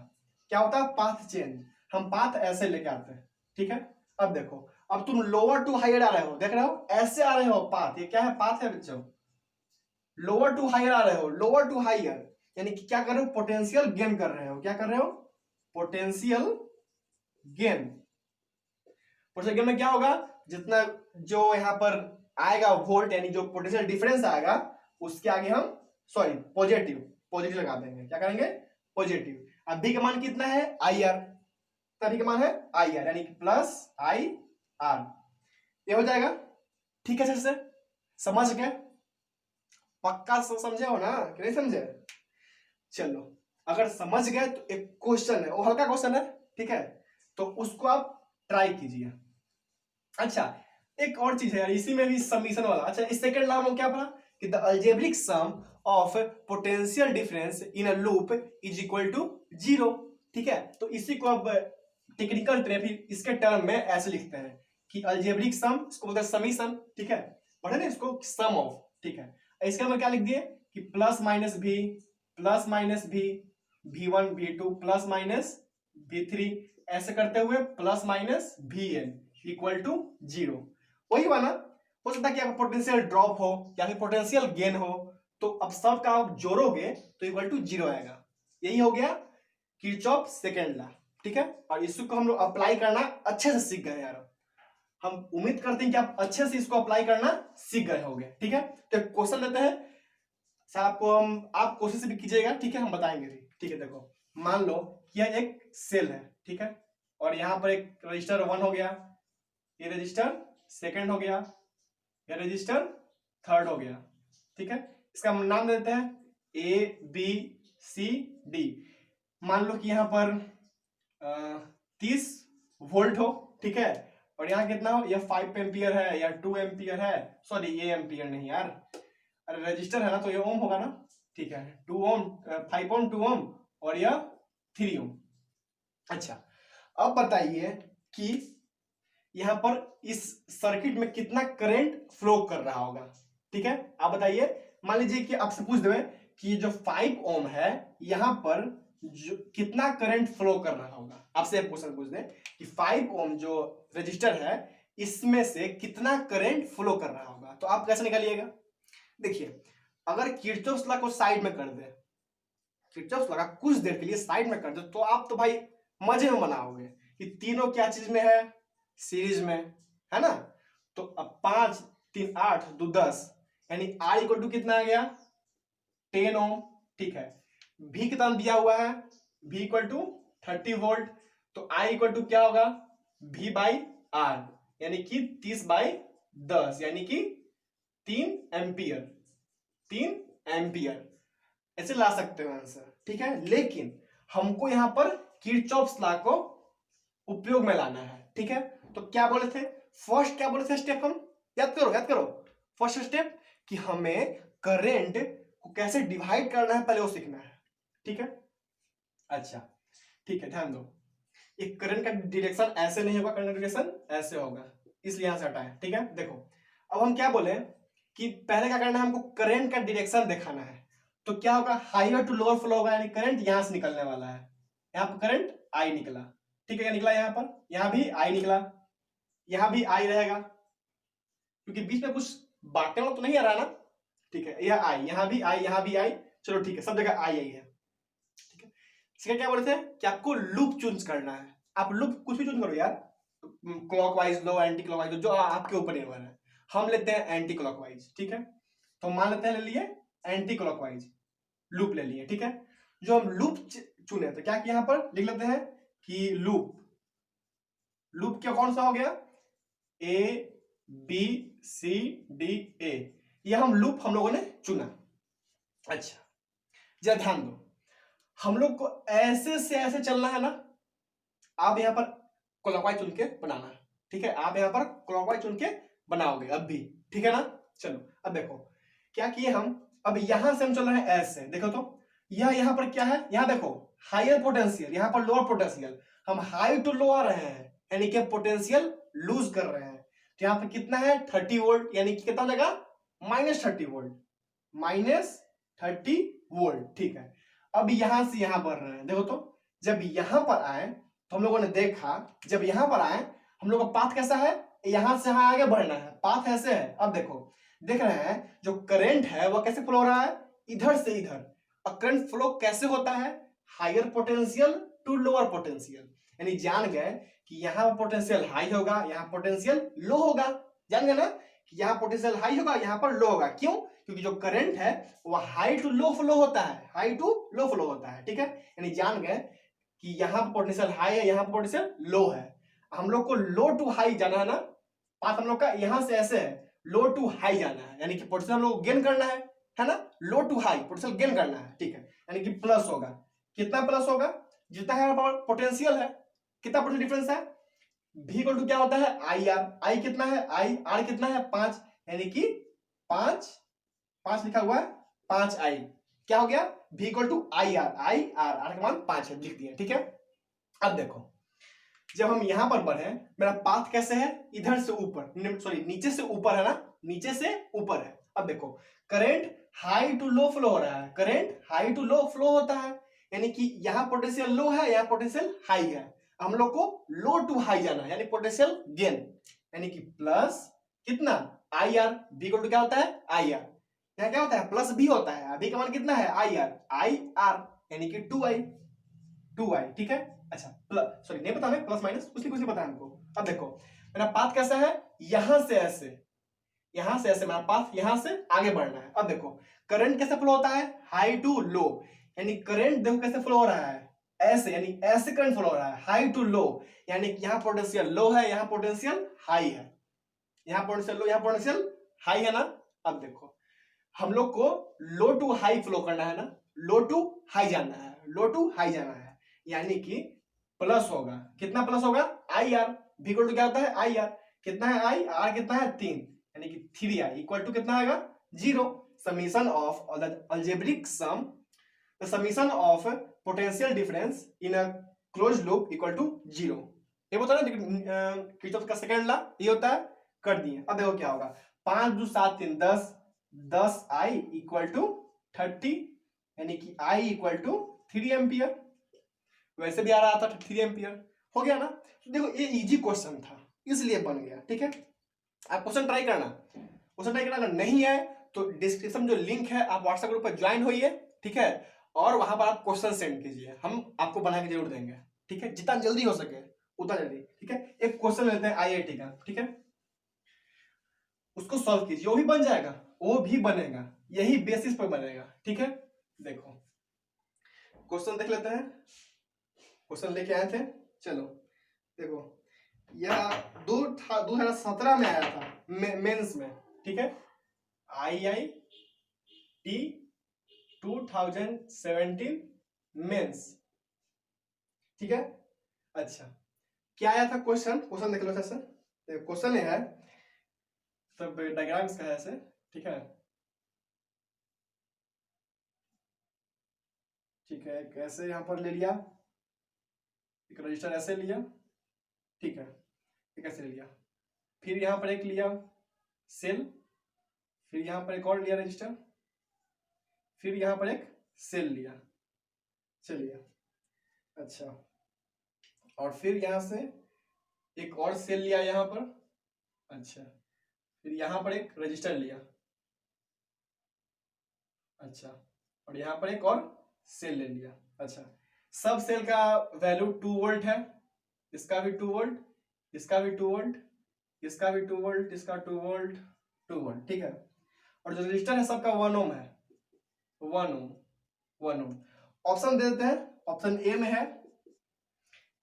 क्या होता है पाथ चेंज, हम पाथ ऐसे लेके आते हैं, ठीक है। अब देखो अब तुम लोअर टू हायर आ रहे हो, देख रहे हो ऐसे आ रहे हो पाथ, ये क्या है पाथ है बच्चों, लोअर टू हायर आ रहे हो, लोअर टू हायर, यानी कि क्या कर रहे हो पोटेंशियल गेन कर रहे हो, क्या कर रहे हो पोटेंशियल गेन। पोटेंशियल गेन में क्या होगा, जितना जो यहां पर आएगा वोल्ट, यानी जो पोटेंशियल डिफरेंस आएगा उसके आगे हम सॉरी पॉजिटिव लगा देंगे, क्या करेंगे पॉजिटिव। अभी का मान कितना है आई आर, तभी का मान है आई आर, यानी कि प्लस आई आर, ये हो जाएगा, ठीक है। अच्छे से समझ गए, पक्का समझे हो ना कि नहीं समझे। चलो अगर समझ गए तो एक क्वेश्चन है, वो हल्का क्वेश्चन है, ठीक है, तो उसको आप ट्राई कीजिए। अच्छा एक और चीज है यार, इसी में भी समीशन वाला, अच्छा इस सेकंड लॉ में क्या पढ़ा कि the algebraic sum of potential difference in a loop is equal to 0, ठीक है। तो इसी को अब टेक्निकल ट्रेप इसके टर्म में ऐसे लिखते हैं कि अलजेब्रिक सम, इसको बोलते हैं समीशन, ठीक है, पढ़े ना इसको सम ऑफ, ठीक है। इसके में क्या लिख दिए कि प्लस माइनस भी V1 V2 plus minus V3 ऐसे करते हुए plus minus Vn equal to 0। वही वाला हो सकता है कि आपका पोटेंशियल ड्रॉप हो या फिर पोटेंशियल गेन हो, तो अब सब का आप जोड़ोगे तो इक्वल टू 0 आएगा। यही हो गया किरचॉफ सेकेंड लॉ। ठीक है, और इसको हम लोग अप्लाई करना अच्छे से सीख गए यार। हम उम्मीद करते हैं कि आप अच्छे से इसको अप्लाई करना सीख गए होंगे। ठीक है, तो क्वेश्चन लेते हैं सर, आपको आप कोशिश भी कीजिएगा। ठीक है, हम बताएंगे भी। ठीक है, देखो मान लो यह एक सेल है। ठीक है, और यहाँ पर एक रजिस्टर 1 हो गया, ये रजिस्टर सेकंड हो गया, ये रजिस्टर थर्ड हो गया। ठीक है, इसका हम नाम देते हैं ABCD। मान लो कि यहाँ पर 30 वोल्ट हो। ठीक है, और यहाँ कितना हो, यह 5 एम्पियर है या 2 एम्पियर है, सॉरी ये एम्पियर नहीं यार, अरे रजिस्टर है ना तो ये ओम होगा ना। ठीक है, 2 ओम 5 ओम 2 ओम और यह 3 ओम। अच्छा, अब बताइए कि यहां पर इस सर्किट में कितना करंट फ्लो कर रहा होगा। ठीक है, आप बताइए। मान लीजिए कि आपसे पूछ दें कि जो 5 ओम है यहां पर जो कितना करंट फ्लो कर रहा होगा। आपसे क्वेश्चन पूछ दें कि 5 ओम जो रजिस्टर है इसमें से कितना करंट फ्लो कर रहा होगा, तो आप कैसे निकालिएगा। देखिए, अगर किरचॉफ्स लॉ को साइड में कर दे, किरचॉफ्स लॉ का कुछ देर के लिए साइड में कर दे, तो आप तो भाई मजे में मनाओगे कि तीनों क्या चीज में है, सीरीज में है ना। तो अब 5 3 8 2 10 यानी R इक्वल टू कितना आ गया 10 ओम। ठीक है, V कितना दिया हुआ है, V इक्वल टू 30 वोल्ट, तो I इक्वल टू क्या होगा V बाई R यानी कि 30 बाई 10 यानी कि 3 एम्पियर, 3 एम्पियर ऐसे ला सकते हो आंसर। ठीक है, लेकिन हमको यहां पर किरचॉफ्स लॉ को उपयोग में लाना है। ठीक है, तो क्या बोले थे, फर्स्ट क्या बोले थे स्टेप, हम याद करो याद करो। फर्स्ट स्टेप कि हमें करंट को कैसे डिवाइड करना है पहले वो सीखना है। ठीक है, अच्छा ठीक है, ध्यान दो, एक करंट का डायरेक्शन ऐसे नहीं होगा, करंट का डायरेक्शन ऐसे होगा, इसलिए यहां से हटाया। ठीक है, देखो अब हम क्या बोले कि पहले क्या करना है, हमको करंट का डायरेक्शन दिखाना है। तो क्या होगा, हाईर टू लोअर फ्लो होगा, यानी करंट यहां से निकलने वाला है। यहाँ पर करंट आई निकला। ठीक है, क्या निकला, यहाँ पर यहाँ भी आई निकला, यहाँ भी आई रहेगा, क्योंकि बीच में कुछ बांटने वाला तो नहीं आ रहा ना। ठीक है, यह आई, यहाँ भी आई, यहाँ भी आई, चलो ठीक है, सब जगह आई आई है। ठीक है, इसका क्या बोले थे कि आपको लूप चूज करना है। आप लूप कुछ भी चूज करो यार, क्लॉकवाइज लो, एंटी क्लॉकवाइज लो, जो आपके ऊपर निर्भर है। हम लेते हैं एंटी क्लॉकवाइज। ठीक है, तो मान लेते हैं ले लिए एंटी क्लॉकवाइज लूप ले लिए। ठीक है, जो हम लूप चुने तो क्या किया, यहां पर लिख लेते हैं कि लूप, लूप क्या कौन सा हो गया, ABCDA, यह हम लूप हम लोगों ने चुना। अच्छा, जरा ध्यान दो, हम लोग को ऐसे से ऐसे चलना है ना। आप यहां पर क्लॉकवाइज चुन के बनाना है। ठीक है, आप यहां पर क्लॉकवाइज चुन के बनाओगे अब भी। ठीक है ना, चलो अब देखो क्या किए हम, अब यहां से हम चल रहे हैं ऐसे, देखो तो यह यहां पर क्या है, यहां देखो हायर पोटेंशियल, यहां पर लोअर पोटेंशियल, हम हाई टू लो आ रहे हैं यानी कि पोटेंशियल लूज कर रहे हैं। तो यहां पर कितना है 30 वोल्ट, यानी कि कितना लगा -30 वोल्ट, -30 वोल्ट। ठीक है, अब यहां से यहां बढ़ रहे हैं, देखो तो जब यहां पर आए तो हम लोगों ने देखा, जब यहां पर आए हम लोग का पाथ कैसा है, यहां से यहां आगे बढ़ना है, पाथ ऐसे है। अब देखो देख रहे हैं जो करंट है वह कैसे फ्लो हो रहा है, इधर से इधर। और करंट फ्लो कैसे होता है, higher potential to lower potential, यानी जान गए कि यहाँ पोटेंशियल हाई होगा, यहाँ पोटेंशियल लो होगा। जान गए ना कि यहाँ पोटेंशियल हाई होगा, यहाँ पर लो होगा। क्यों, क्योंकि जो करंट है वह हाई टू लो फ्लो होता है, हाई टू लो फ्लो होता है। ठीक है, यानी जान गए कि यहाँ पोटेंशियल हाई है, यहाँ पोटेंशियल लो है। हम लोग को लो टू हाई जाना है ना, पाथ हम लोग का यहाँ से ऐसे है, लो टू हाई जाना है, यानी कि पोटेंशियल हम लोग गेन करना है ना, लो टू हाई पोटेंशियल गेन करना है। ठीक है, यानी कि प्लस होगा, कितना प्लस होगा, जितना है पोटेंशियल है, कितना परसेंट डिफरेंस है, V इक्वल टू क्या होता है IR, आई कितना है I, R कितना है 5, यानी कि 5 लिखा हुआ है 5I, क्या हो गया V equal to IR, R का मान 5 है, लिख दिया। ठीक है, अब देखो जब हम यहां पर बढ़े, मेरा पाथ कैसे है, इधर से ऊपर, सॉरी नीचे से ऊपर है ना, नीचे से ऊपर है। अब देखो current high to low flow हो रहा है, current high to low flow होता है, यानी कि यहाँ पोटेंशियल लो है, यहाँ पोटेंशियल हाई है, हम लोग को लो टू हाई जाना है, यानी पोटेंशियल गेन, यानी कि प्लस कितना I R, B equal to क्या होता है आई आर, यहाँ क्या होता है प्लस बी होता है, अभी का मान कितना है आई आर यानी कि 2i, ठीक है। अच्छा प्लस, सॉरी नहीं पता है, प्लस माइनस कुछ नहीं पता है हमको। अब देखो मेरा पाथ कैसा है, यहां से ऐसे मेरा पाथ यहां से आगे बढ़ना है। अब देखो करंट कैसे फ्लो होता है, हाई टू लो, यानी करंट देखो कैसे फ्लो हो रहा है, ऐसे, यानी ऐसे करंट फ्लो हो रहा है, हाई टू लो, यानी यहाँ पोटेंशियल लो है, यहाँ पोटेंशियल हाई है, यहाँ पोटेंशियल लो, यहाँ पोटेंशियल हाई है ना। अब देखो हम लोग को लो टू हाई फ्लो करना है ना, लो टू हाई जाना है, लो टू हाई जाना है, यानी कि प्लस होगा, कितना प्लस होगा आई आर, भी इक्वल टू क्या होता है आई आर, कितना है आई आर, कितना है 3, यानी कि 3i इक्वल टू कितना आएगा 0, summation of the algebraic sum, the summation of potential difference in a close loop equal to 0। ये बता ना किरचॉफ का सेकंड लॉ ये होता है, कर दिए। अब देखो क्या होगा, 5 2 7 3 10 आई इक्वल टू 30, यानी कि आई इक्वल टू 3 एम्पियर, वैसे भी आ रहा था 3 एम्पियर, हो गया ना। तो देखो ये इजी क्वेश्चन था इसलिए बन गया, ठीक है। आप क्वेश्चन ट्राई करना, अगर नहीं है तो डिस्क्रिप्शन जो लिंक है आप व्हाट्सएप ग्रुप पर ज्वाइन होइए, ठीक है, और वहां पर आप क्वेश्चन सेंड कीजिए, हम आपको बना के जरूर देंगे, ठीक है, जितना जल्दी हो सके उतना जल्दी, ठीक है। एक क्वेश्चन लेते हैं आईआईटी का, ठीक है, उसको सॉल्व कीजिए, वो भी बन जाएगा, वो भी बनेगा, यही बेसिस पर बनेगा, ठीक है। देखो क्वेश्चन देख लेते हैं, क्वेश्चन लेके आए थे, चलो देखो यह 2017 में आया था मेंस में, ठीक है, IIT 2017 मेंस, ठीक है। अच्छा क्या आया था क्वेश्चन देख लो सर, क्वेश्चन है सब डायग्राम्स का है ऐसे, ठीक है, ठीक है, कैसे यहाँ पर ले लिया, एक रजिस्टर ऐसे लिया, ठीक है, एक ऐसे ले लिया, फिर यहाँ पर एक लिया सेल, फिर यहाँ पर एक और लिया रजिस्टर, फिर यहाँ पर एक सेल लिया, चलिए अच्छा, और फिर यहाँ से एक और सेल लिया यहाँ पर, अच्छा, फिर यहाँ पर एक रजिस्टर लिया, अच्छा, और यहाँ पर एक और सेल ले लिया, अच्छा, सब सेल का वैल्यू 2 वोल्ट है, इसका भी 2 वोल्ट, इसका भी 2 वोल्ट, इसका भी 2 वोल्ट, इसका 2 वोल्ट, 2 वोल्ट, ठीक है। और जो रजिस्टर है सबका 1 ओम है, 1 ओम। ऑप्शन दे देते हैं, ऑप्शन ए में है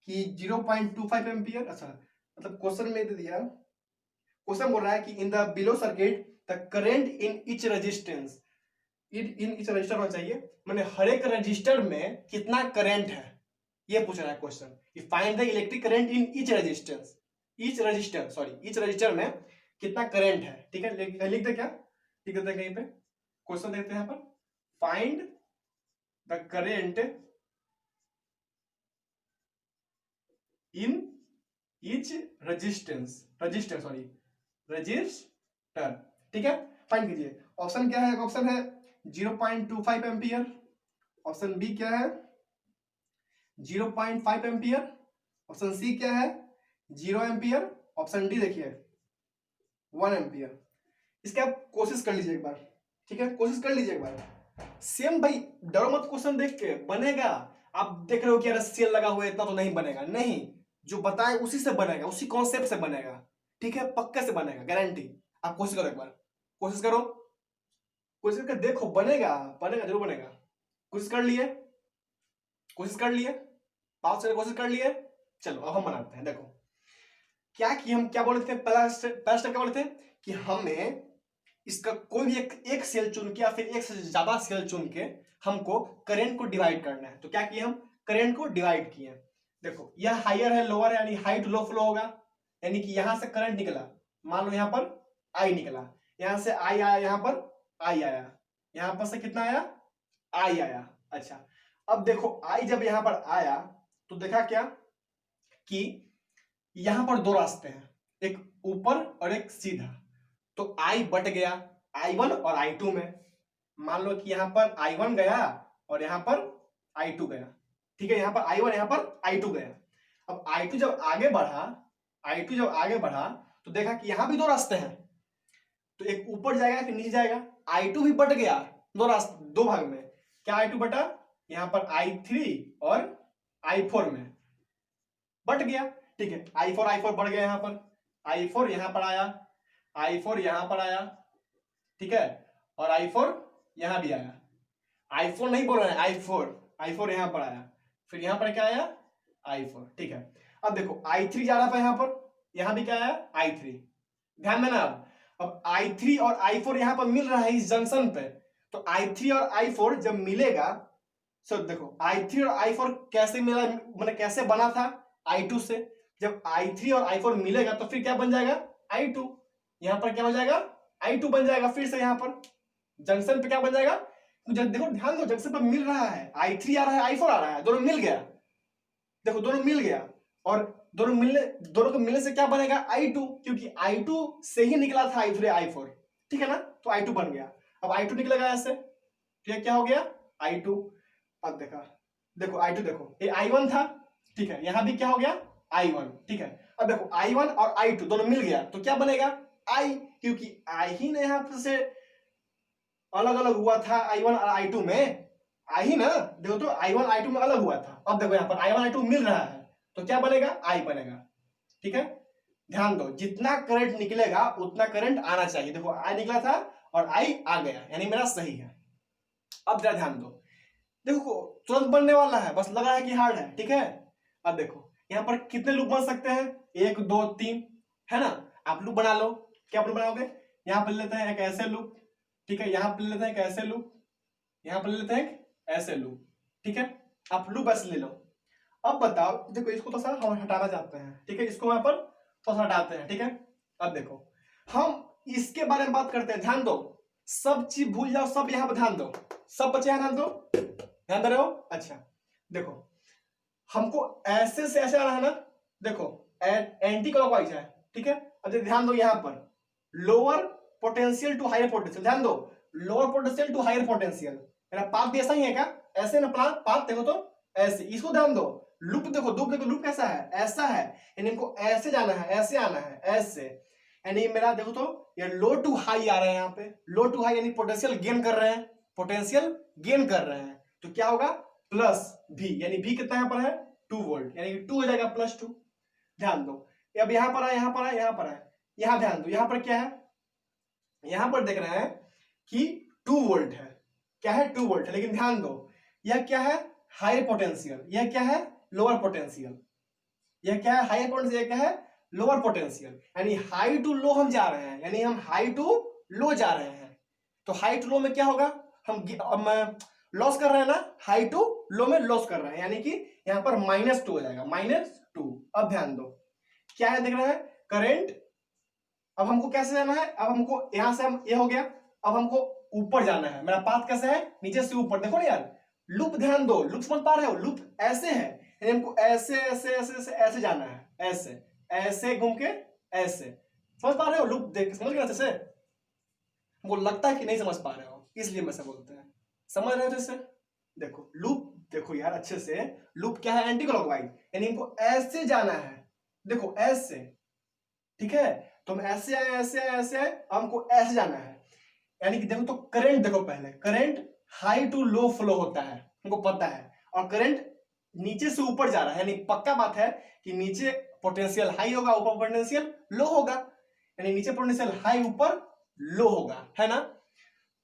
कि 0.25 एम्पियर, अच्छा मतलब क्वेश्चन में दे दिया, क्वेश्चन बोल रहा है कि in the below circuit the current in each resistance, in each resistor होना चाहिए, मैंने हर एक रजिस्टर में कितना करंट है ये पूछ रहा है question, find the electric current in each resistance, each resistor में कितना करंट है, ठीक है, लिख दे क्या, लिख देते हैं कहीं पे, क्वेश्चन देखते हैं यहाँ पर, find the current in each resistor, ठीक है, फाइंड कीजिए। ऑप्शन क्या है, ऑप्शन है 0.25 एम्पियर, ऑप्शन बी क्या है 0.5 एम्पियर, ऑप्शन सी क्या है 0 एम्पियर, ऑप्शन डी देखिए 1 एम्पियर। इसके आप कोशिश कर लीजिए एक बार, ठीक है, कोशिश कर लीजिए एक बार, सेम भाई डरो मत, क्वेश्चन देख के बनेगा। आप देख रहे हो कि यार सेल लगा हुआ है इतना तो नहीं बनेगा, नहीं, जो बताए उसी से बनेगा, उसी कॉन्सेप्ट से बनेगा, ठीक है, पक्के से बनेगा, गारंटी। आप कोशिश करो एक बार, कोशिश करो, कोशिश करके देखो, बनेगा जरूर बनेगा। कोशिश कर लिए, पास से कोशिश कर लिए, चलो अब हम बनाते हैं। देखो क्या कि हम क्या बोले थे, पहला स्टेप क्या बोले थे कि हमें इसका कोई भी एक सेल चुन के या फिर एक से ज्यादा सेल चुन के हमको करंट को डिवाइड करना है। तो क्या किए हम, करंट को डिवाइड किए। देखो यह हायर है लोअर है, यानी हाई टू लो फ्लो होगा, यानी कि यहां से करंट निकला, मान लो यहां पर आई निकला, यहां से आई आया, यहां पर आई आया, यहां पर से कितना आया आई आया। अच्छा अब देखो आई जब यहां पर आया तो देखा क्या कि यहां पर दो रास्ते हैं, एक ऊपर और एक सीधा, तो आई बट गया I1 और I2 में। मान लो कि यहां पर I1 गया और यहां पर I2 गया, ठीक है, यहाँ पर I1, यहाँ पर I2 गया। अब I2 जब आगे बढ़ा तो देखा कि यहाँ भी दो रास्ते हैं, तो एक ऊपर जाएगा कि नीचे जाएगा। I2 भी बट गया दो रास्ते, दो भाग में। क्या I2 बटा? यहाँ पर I3 और I4 में बट गया, ठीक है। I4 बढ़ गया, यहाँ पर I4 यहाँ पर आया, I4 यहाँ पर आया, ठीक है, और I4 यहाँ भी आया। I4 नहीं बोल रहे हैं, I4 यहाँ पर आया, फिर यहाँ पर क्या आया? I4, ठीक है। अब देखो I3 जा रहा था यहाँ पर, यहाँ भी क्या आया? I3। ध्यान देना, अब I3 और I4 यहाँ पर मिल रहा है इस जंक्शन पे, तो I3 और I4 जब मिलेगा, सब देखो I3 और I4 कैसे मिला, मतलब कैसे बना था? I2 से। जब I3 और I4 मिलेगा तो फिर क्या बन जाएगा? I2। यहाँ पर क्या हो जाएगा? I2 बन जाएगा। फिर से यहाँ पर जंक्शन पे क्या बन जाएगा? देखो ध्यान दो, जंक्शन पर मिल रहा है, I3 आ रहा है, I4 आ रहा है, दोनों मिल गया। देखो दोनों मिल गया, और दोनों को मिलने से क्या बनेगा? I2, क्योंकि I2 से ही निकला था I3 I4, ठीक है ना, तो I2 बन गया। अब I2 निकलेगा ऐसे, तो ये क्या हो गया? I2। अब देखो I2, देखो ये I1 था, ठीक है, यहां भी क्या हो गया? I1, ठीक है। अब देखो I1 और I2 दोनों मिल गया तो क्या बनेगा? I, क्योंकि I ही ने यहां से अलग अलग हुआ था I1 और I2 में, I ही ना, देखो तो I1 I2 में अलग हुआ था। अब देखो यहाँ पर I1 I2 मिल रहा है तो क्या बनेगा? I बनेगा, ठीक है। ध्यान दो, जितना करंट निकलेगा उतना करंट आना चाहिए। देखो I निकला था और I आ गया, यानी मेरा सही है। अब जरा ध्यान दो, देखो तुरंत बनने वाला है, बस लगा है कि हार्ड है, ठीक है। अब देखो यहाँ पर कितने लूप बन सकते हैं? 1 2 3, है ना। आप लूप बना लो। क्या लूप बनाओगे? यहाँ पर लेते हैं एक ऐसे लूप, ठीक है, यहाँ पर लेते हैं एक ऐसे लूप, यहाँ पर लेते हैं एक ऐसे लूप, ठीक है। आप लूप ऐसे ले लो। अब बताओ, देखो इसको तो सर हम हटाना चाहते हैं, ठीक है, इसको यहाँ पर तो हटाते हैं, ठीक है। अब देखो हम इसके बारे में बात करते हैं, ध्यान दो, सब चीज भूल जाओ, सब यहाँ पर ध्यान दो, सब बच्चे यहाँ ध्यान दो, ध्यान दे रहे हो? अच्छा देखो, हमको ऐसे से ऐसे आना है ना, देखो एंटी क्लॉकवाइज है, ठीक है। अब ध्यान दो, यहाँ पर lower potential to higher potential, ध्यान दो, lower potential to higher potential, मेरा पाथ भी ऐसा ही है क्या? ऐसे ना पाथ, देखो तो ऐसे, इसको ध्यान दो। लूप देखो, लूप कैसा है? ऐसा है, यानी इनको ऐसे जाना है, ऐसे आना है, ऐसे, यानी मेरा देखो तो ये लो टू हाई आ रहे हैं, यहाँ पे लो टू हाई यानी पोटेंशियल गेन कर रहे हैं, पोटेंशियल गेन कर रहे हैं, तो क्या होगा? प्लस V, यानी V कितना यहाँ पर है? 2 वोल्ट, यानी 2 हो जाएगा +2। ध्यान दो, अब यहाँ पर है, यहाँ पर है, यहाँ पर है, यहाँ ध्यान दो, यहाँ पर क्या है? यहाँ पर देख रहे हैं कि 2 वोल्ट है, क्या है? 2 वोल्ट है, लेकिन ध्यान दो यह क्या है? हाई पोटेंशियल, यह क्या है? लोअर पोटेंशियल, यह क्या है? हाई पोटेंशियल, क्या है? लोअर पोटेंशियल, यानी हाई टू लो हम जा रहे हैं, यानी हम हाई टू लो जा रहे हैं। तो हाई टू लो में क्या होगा? हम लॉस कर रहे हैं ना, हाई टू लो में लॉस कर रहे हैं, यानी कि यहाँ पर -2 हो जाएगा, -2। अब ध्यान दो, क्या है? देख रहे हैं करंट। अब हमको कैसे जाना है? अब हमको यहां से हम, ये हो गया, अब हमको ऊपर जाना है। मेरा पाथ कैसे है? नीचे से ऊपर। देखो ना यार, लूप ध्यान दो, लूप समझ पा रहे हो? लूप ऐसे है, यानी हमको ऐसे ऐसे ऐसे ऐसे ऐसे जाना है, ऐसे ऐसे घूम के ऐसे, समझ पा रहे हो? लूप देख समझ गए अच्छे से? हमको लगता है कि नहीं समझ पा रहे हो, इसलिए मैं से बोलते हैं, समझ रहे हो अच्छे से? देखो लूप, देखो यार अच्छे से, लूप क्या है? एंटी क्लॉकवाइज, यानी हमको ऐसे जाना है, देखो ऐसे, ठीक है। तो हम ऐसे आए, ऐसे आए, ऐसे आए, हमको ऐसे जाना है, यानी कि देखो तो करंट, देखो पहले current high to low flow होता है, हमको पता है, और करंट नीचे से ऊपर जा रहा है, यानी पक्का बात है कि नीचे पोटेंशियल हाई होगा, ऊपर पोटेंशियल लो होगा, यानी नीचे पोटेंशियल हाई, ऊपर लो होगा, है ना।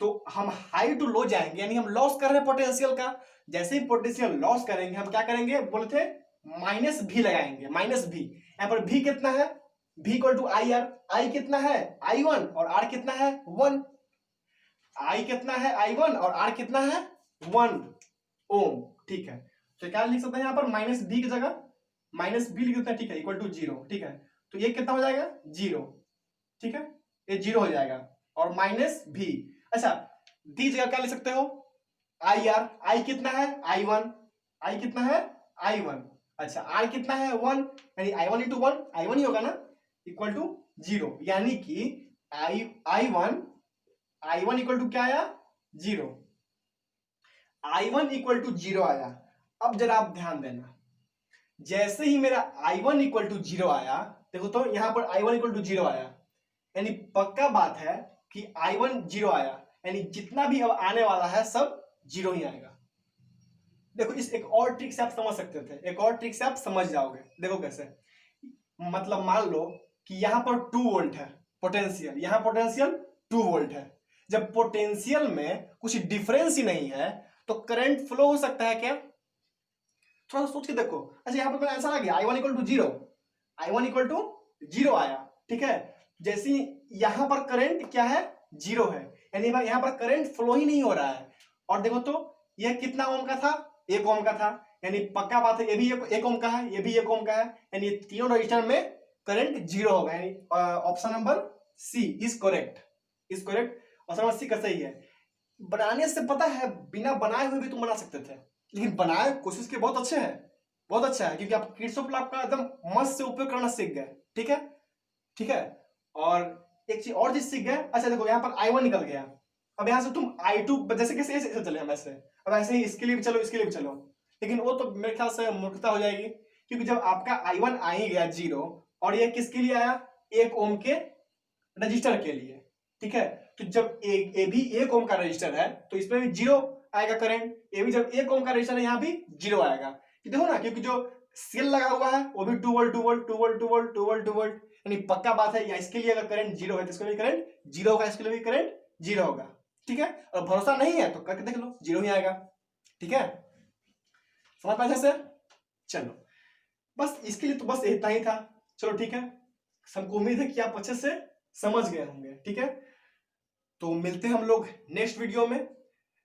तो हम हाई टू लो जाएंगे, यानी हम लॉस कर रहे हैं पोटेंशियल का। जैसे ही पोटेंशियल लॉस करेंगे, हम क्या करेंगे? बोले थे -V लगाएंगे, -V। यहाँ पर V कितना है? V equal to IR, I कितना है? I1, और R कितना है? 1। I कितना है? I1, और R कितना है? 1 ओम, ठीक है। तो क्या लिख सकते हैं यहाँ पर? -V की जगह -V लिख देते हैं, ठीक है, इक्वल टू 0, ठीक है। तो ये कितना हो जाएगा? 0, ठीक है, ये 0 हो जाएगा, और -V। अच्छा, दी जगह क्या लिख सकते हो? IR, I कितना है? I1, I कितना है? I1। अच्छा, R कितना है? 1, यानी I1 × 1, I1 ही होगा ना, इक्वल टू 0, यानी कि I1 इक्वल टू क्या आया? 0। I1 इक्वल टू 0 आया। अब जरा आप ध्यान देना, जैसे ही मेरा I1 इक्वल टू 0 आया, देखो तो यहां पर I1 इक्वल टू 0 आया, यानी पक्का बात है कि I1 0 आया, यानी जितना भी अब आने वाला है सब 0 ही आएगा। देखो इस एक और ट्रिक से आप समझ सकते थे, एक और ट्रिक से आप समझ जाओगे। देखो कैसे, मतलब मान लो कि यहां पर 2 वोल्ट है पोटेंशियल, यहां पोटेंशियल 2 वोल्ट है। जब पोटेंशियल में कुछ डिफरेंस ही नहीं है तो करंट फ्लो हो सकता है क्या? थोड़ा सोच के देखो। अच्छा यहाँ पर मेरा आंसर आ गया, I1 equal to 0, I1 equal to 0 आया, ठीक है। जैसे यहां पर करंट क्या है, 0 है, यानी यहां पर करंट फ्लो ही नहीं हो रहा है। और देखो तो यह कितना ओम का था, 1 ओम का था, यानी पक्का बात है ये भी 1 ओम का है, ये भी 1 ओम का है, यानी तीनों रजिस्टर में करंट 0 होगा, यानी option number C is correct, is correct. Option number C का सही है। बनाने से पता है, बिना बनाए हुए भी तुम बना सकते थे, लेकिन बनाए कोशिश के बहुत अच्छे हैं, बहुत अच्छा है, क्योंकि आप किरचॉफ लॉ का एकदम मस्त से उपयोग करना सीख गए, ठीक है, ठीक है। और एक चीज और चीज सीख गए। अच्छा देखो यहाँ पर I1 निकल गया, अब यहाँ से तुम I2 जैसे कैसे ऐसे चले हम ऐसे, अब ऐसे ही इसके लिए भी चलो, इसके लिए भी चलो, लेकिन वो तो मेरे ख्याल से मूर्खता हो जाएगी, क्योंकि जब आपका I1 आ ही गया 0 और ये किसके लिए आया, 1 ओम के रजिस्टर के लिए, ठीक है। तो जब ए भी 1 ओम का रजिस्टर है तो इसमें भी 0 आएगा करंट, ये भी जब 1 ओम का रजिस्टर है यहाँ भी 0 आएगा। देखो ना, क्योंकि जो सेल लगा हुआ है वो भी 2 volt 2 volt 2 volt 2 volt 2 volt 2 volt, यानी पक्का बात है, या इसके लिए अगर करंट 0 है तो इसके लिए करंट 0 होगा, इसके लिए भी करंट 0 होगा, ठीक है। और भरोसा नहीं है तो करके देख लो, 0 ही आएगा, ठीक है। समझ पाए से? चलो बस इसके लिए तो बस इतना ही था। चलो ठीक है, सबको उम्मीद है कि आप अच्छे से समझ गए होंगे, ठीक है। तो मिलते हैं हम लोग नेक्स्ट वीडियो में।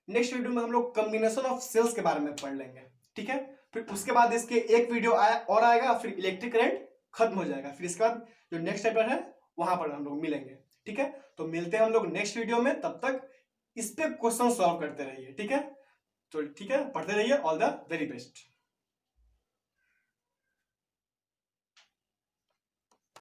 नेक्स्ट वीडियो में हम लोग कॉम्बिनेशन ऑफ सेल्स के बारे में पढ़ लेंगे, ठीक है। फिर उसके बाद इसके एक वीडियो और आएगा, फिर इलेक्ट्रिक करंट खत्म हो जाएगा, फिर इसके बाद जो नेक्स्ट चैप्टर है वहां पर हम लोग मिलेंगे, ठीक है। तो मिलते हैं हम लोग नेक्स्ट वीडियो में, तब तक इस पे क्वेश्चन सॉल्व करते रहिए, ठीक है। तो ठीक है, पढ़ते रहिए। All the very best.